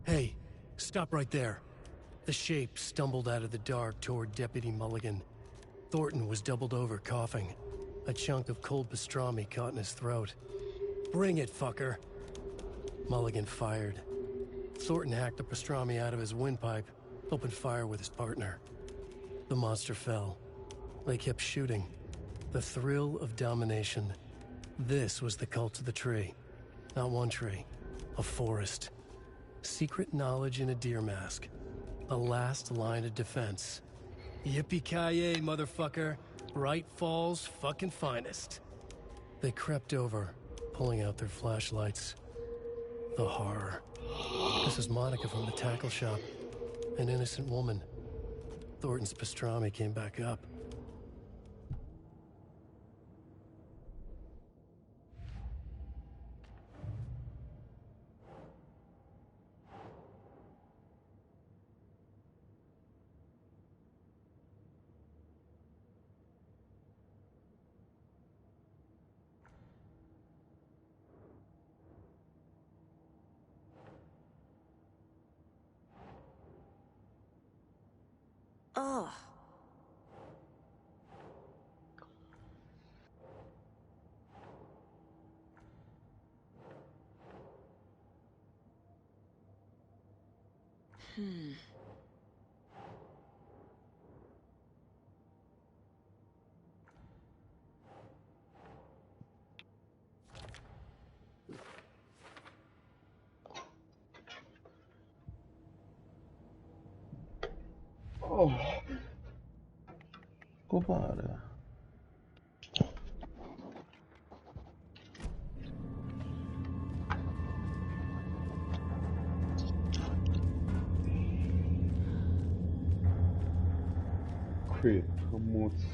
Hey, stop right there. The shape stumbled out of the dark toward Deputy Mulligan. Thornton was doubled over, coughing. A chunk of cold pastrami caught in his throat. Bring it, fucker. Mulligan fired. Thornton hacked the pastrami out of his windpipe, opened fire with his partner. The monster fell. They kept shooting. The thrill of domination. This was the cult of the tree. Not one tree, a forest. Secret knowledge in a deer mask. A last line of defense. Yippee-ki-yay, motherfucker. Bright Falls' fucking finest. They crept over, pulling out their flashlights. The horror. This is Monica from the tackle shop. An innocent woman. Thornton's pastrami came back up. Ugh. Oh. Copare. Qui, ammazza.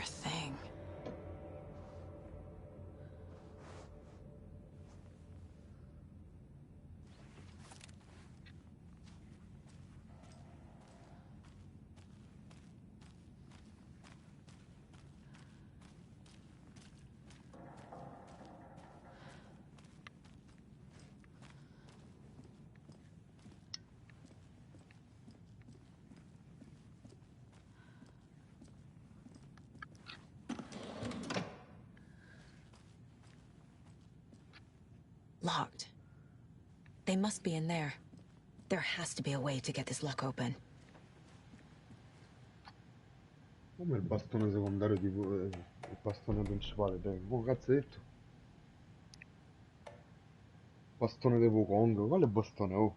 Poor thing. Locked. They must be in there. There has to be a way to get this lock open. Come il bastone secondario tipo il bastone principale, dai. Come cazzo hai detto? Bastone di Wukong, quale bastone? Oh.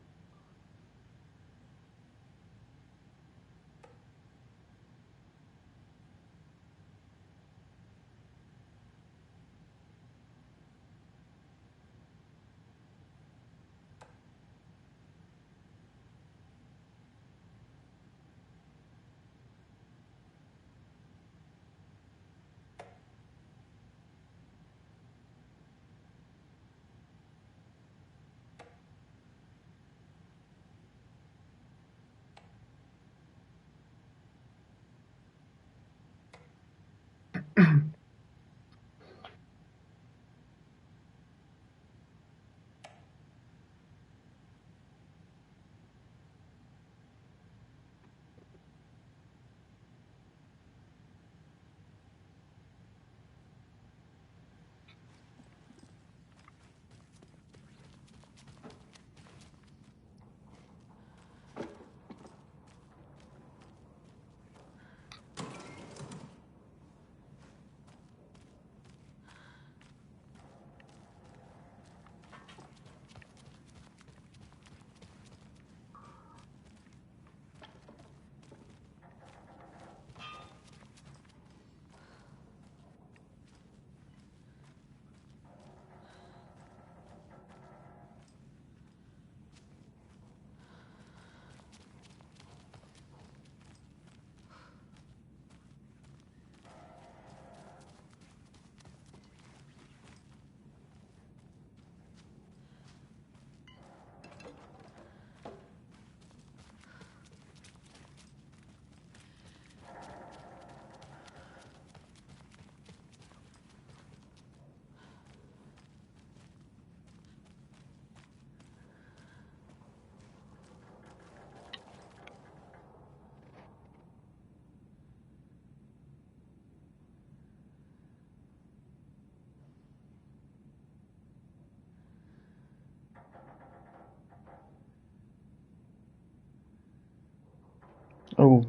Oh,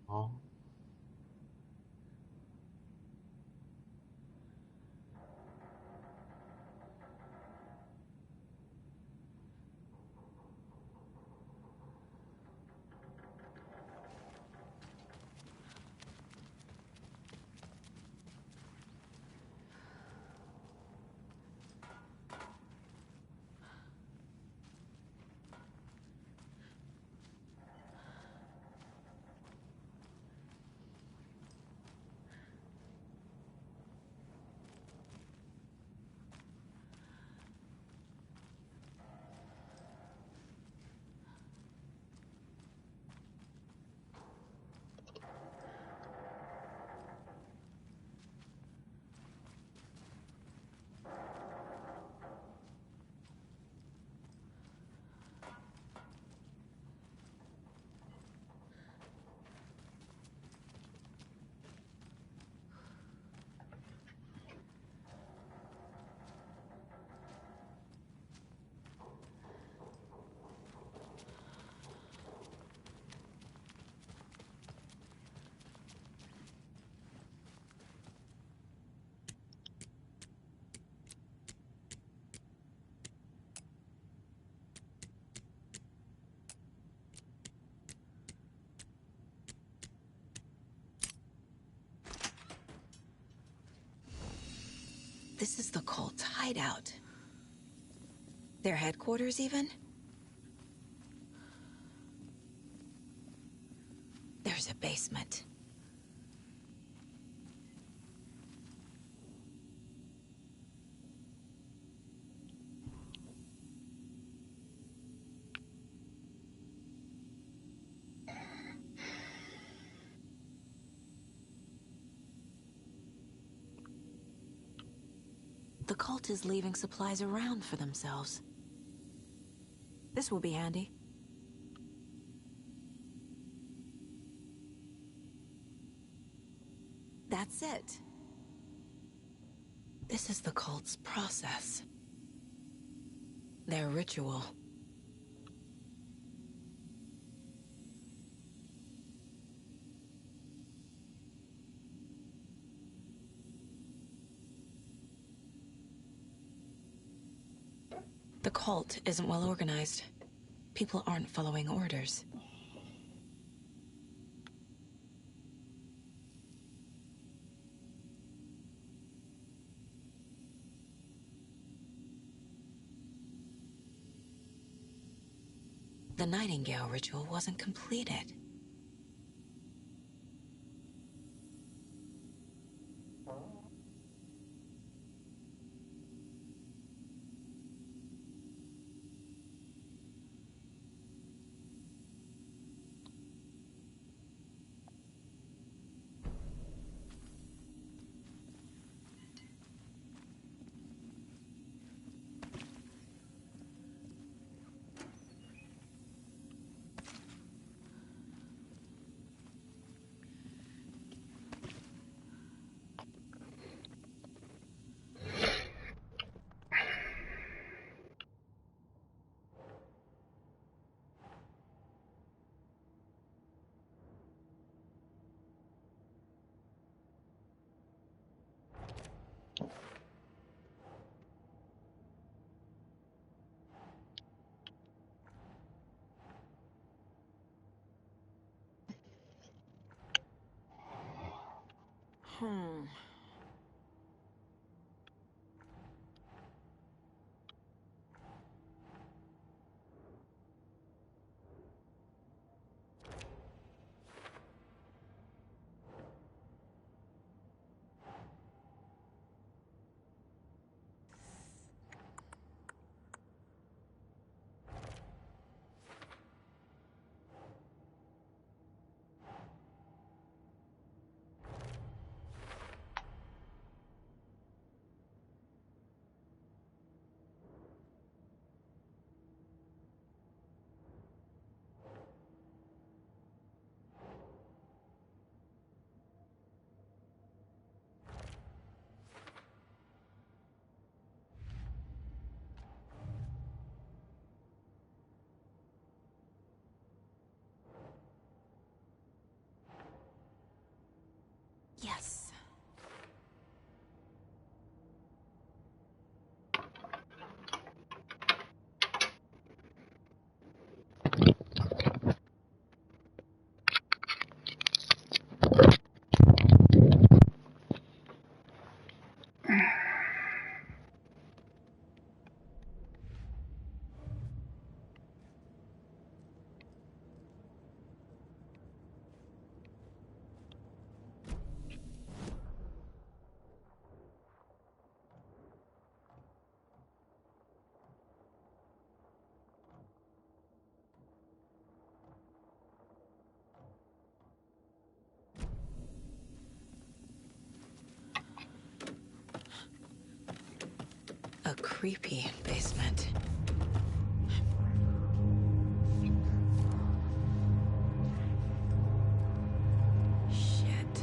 No? This is the cult's hideout. Their headquarters, even? basement. The cult is leaving supplies around for themselves. This will be handy. That's it. This is the cult's process. Their ritual. The cult isn't well organized. People aren't following orders. The Nightingale ritual wasn't completed. Yes. A creepy basement. Shit.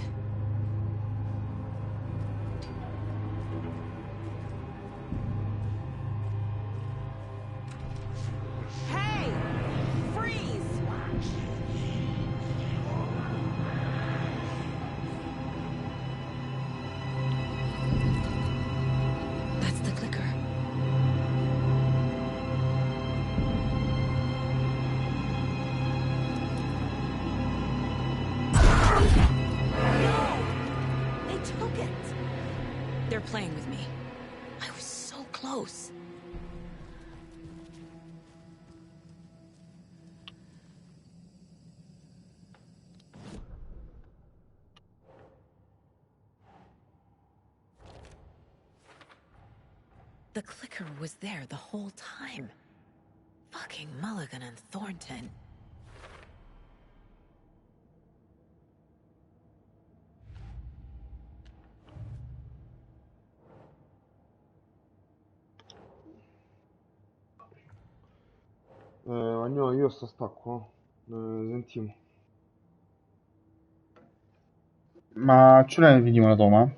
Hey! Freeze! That's the clicker. They're playing with me. I was so close. The clicker was there the whole time. Fucking Mulligan and Thornton. Agnò, io sto stacco. Sentiamo. Ma ce l'hai vediamo la toma?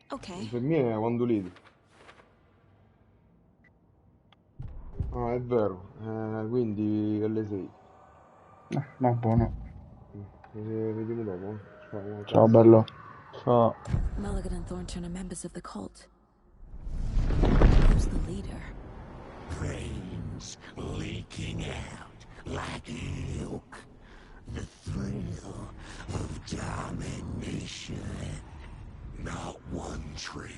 Ok. Per me è quando lidi. Ah, è vero. Quindi alle 6. Va buono. Vediamo dopo. Ciao. Ciao bello. Ciao. Mulligan and Thornton are members of the cult. Who's the leader? Brains leaking out like milk. The thrill of domination. Not one tree.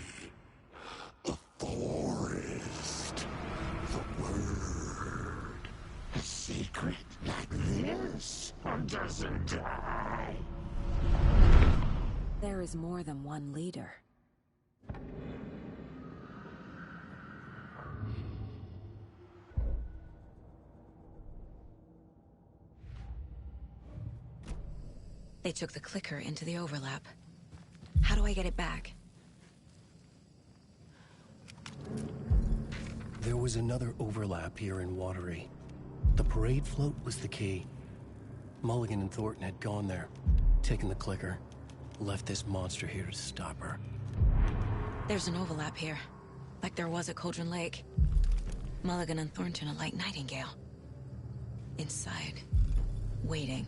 A forest. The word. A secret like this doesn't die. There is more than one leader. They took the clicker into the overlap. How do I get it back? There was another overlap here in Watery. The parade float was the key. Mulligan and Thornton had gone there, taken the clicker, left this monster here to stop her. There's an overlap here, like there was at Cauldron Lake. Mulligan and Thornton are like Nightingale. Inside, waiting.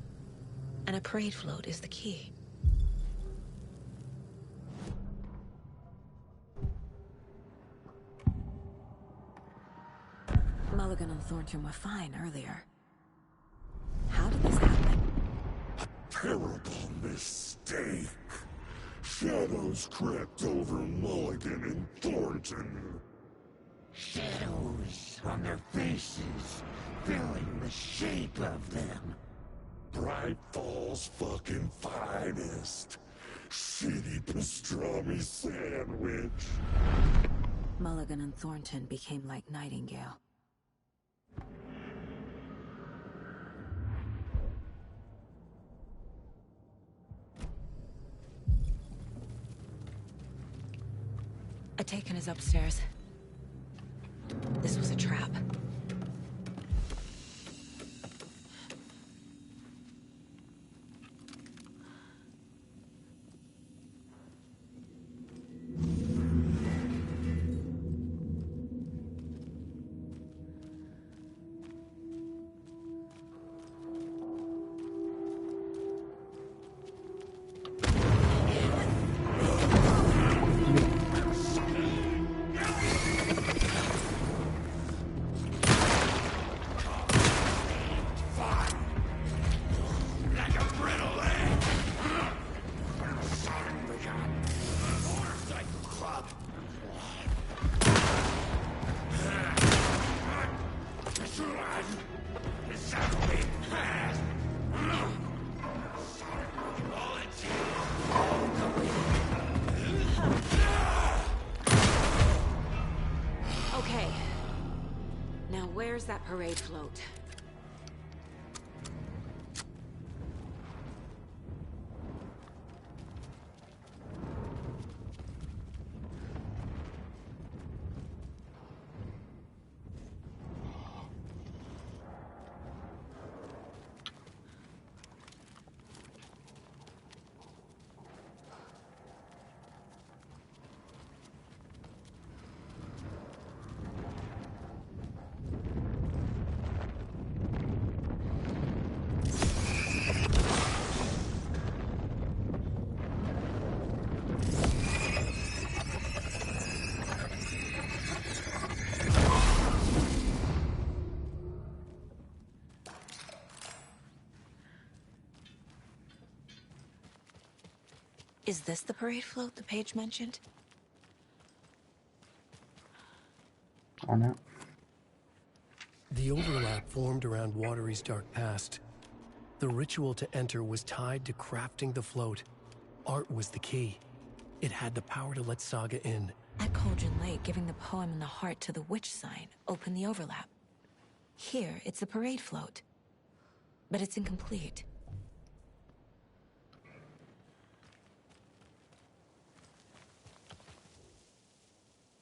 And a parade float is the key. Mulligan and Thornton were fine earlier. How did this happen? Terrible mistake. Shadows crept over Mulligan and Thornton. Shadows on their faces, filling the shape of them. Bright Falls fucking finest. Shitty pastrami sandwich. Mulligan and Thornton became like Nightingale. Atakan is upstairs. This was a trap. Okay. Now where's that parade float? Is this the parade float the page mentioned? Oh no. The overlap formed around Watery's dark past. The ritual to enter was tied to crafting the float. Art was the key. It had the power to let Saga in. At Cauldron Lake, giving the poem and the heart to the witch sign opened the overlap. Here, it's the parade float. But it's incomplete.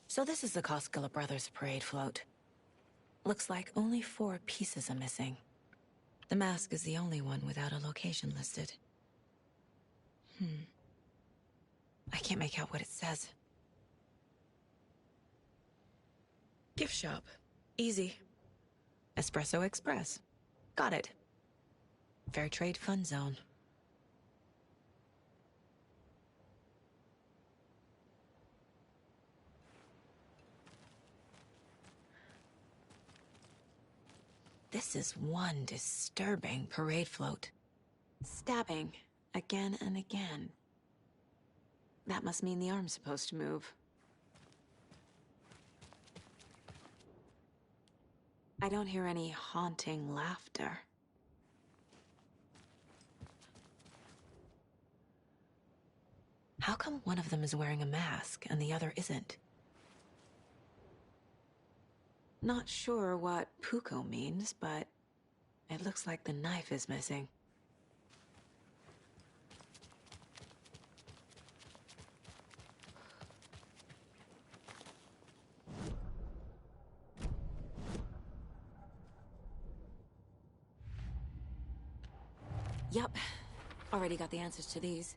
So this is the Koskela Brothers parade float. Looks like only 4 pieces are missing. The mask is the only one without a location listed. I can't make out what it says. Gift shop. Easy. Espresso Express. Got it. Fair trade fun zone. This is one disturbing parade float. Stabbing again and again. That must mean the arm's supposed to move. I don't hear any haunting laughter. How come one of them is wearing a mask and the other isn't? Not sure what Puko means, but it looks like the knife is missing. Yup. Already got the answers to these.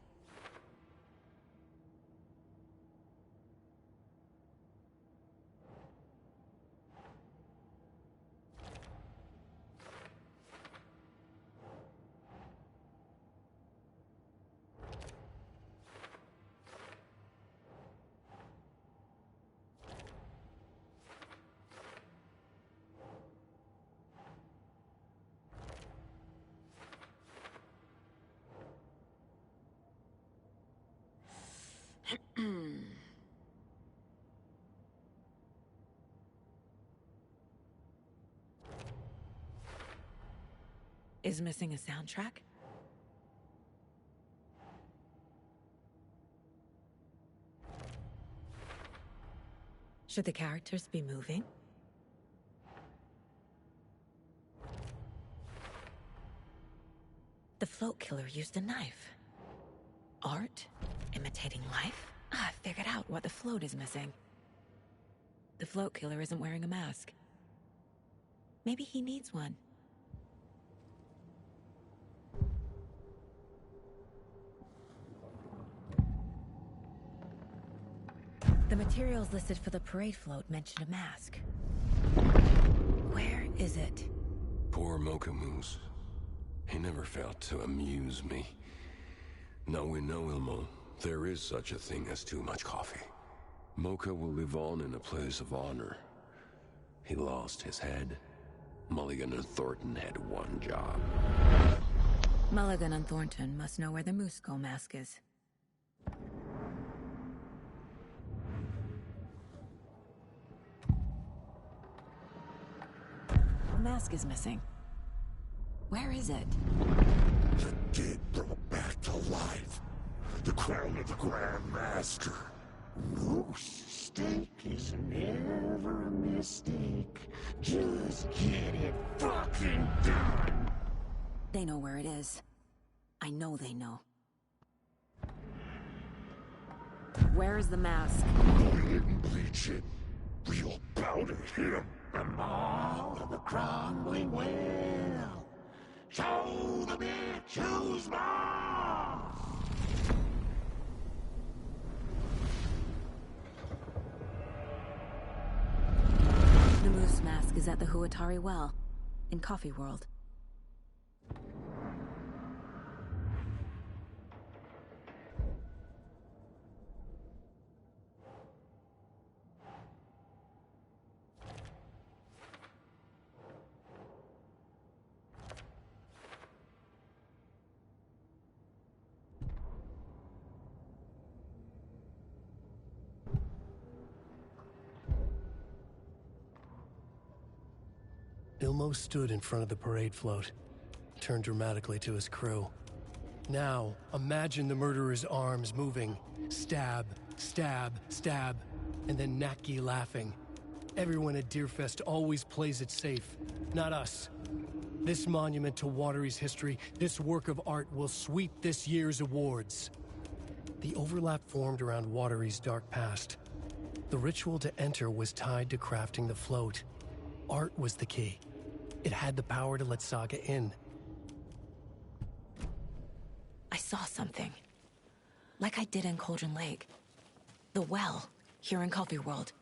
Is missing a soundtrack? Should the characters be moving? The float killer used a knife. Art? Imitating life? I figured out what the float is missing. The float killer isn't wearing a mask. Maybe he needs one. The materials listed for the parade float mention a mask. Where is it? Poor Mocha Moose. He never failed to amuse me. Now we know, Ilmo, there is such a thing as too much coffee. Mocha will live on in a place of honor. He lost his head. Mulligan and Thornton had one job. Mulligan and Thornton must know where the Moose Skull mask is. The mask is missing. Where is it? The dead brought back to life. The crown of the Grand Master. Moose steak is never a mistake. Just get it fucking done. They know where it is. I know they know. Where is the mask? Go ahead and bleach it. We'll powder him. And all of the crumbling well. Show the bitch who's boss! The moose mask is at the Huatari Well, in Coffee World. Ilmo stood in front of the parade float, turned dramatically to his crew. Now, imagine the murderer's arms moving. Stab, stab, stab, and then Naki laughing. Everyone at Deerfest always plays it safe. Not us. This monument to Watery's history, this work of art will sweep this year's awards. The overlap formed around Watery's dark past. The ritual to enter was tied to crafting the float. Art was the key. It had the power to let Saga in. I saw something. Like I did in Cauldron Lake. The well, here in Coffee World.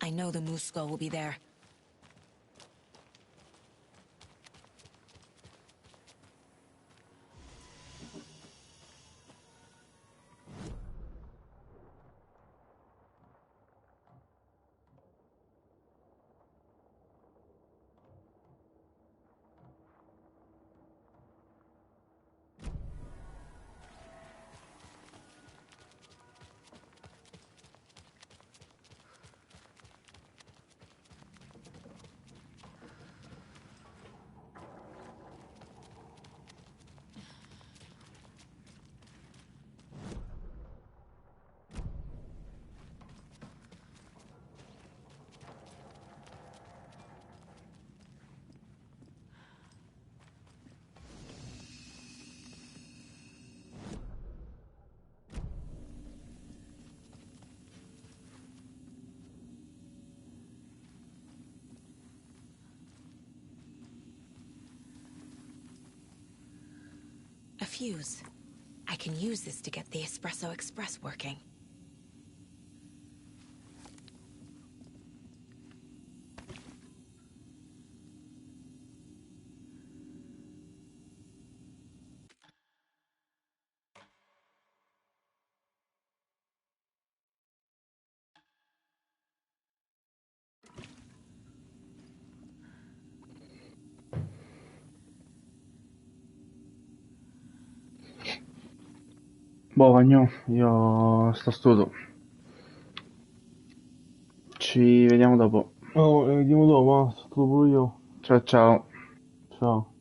I know the moose skull will be there. A fuse. I can use this to get the Espresso Express working. Boh, Vagno, io sto studio. Ci vediamo dopo. Oh, vediamo dopo, sto pure io. Ciao ciao. Ciao.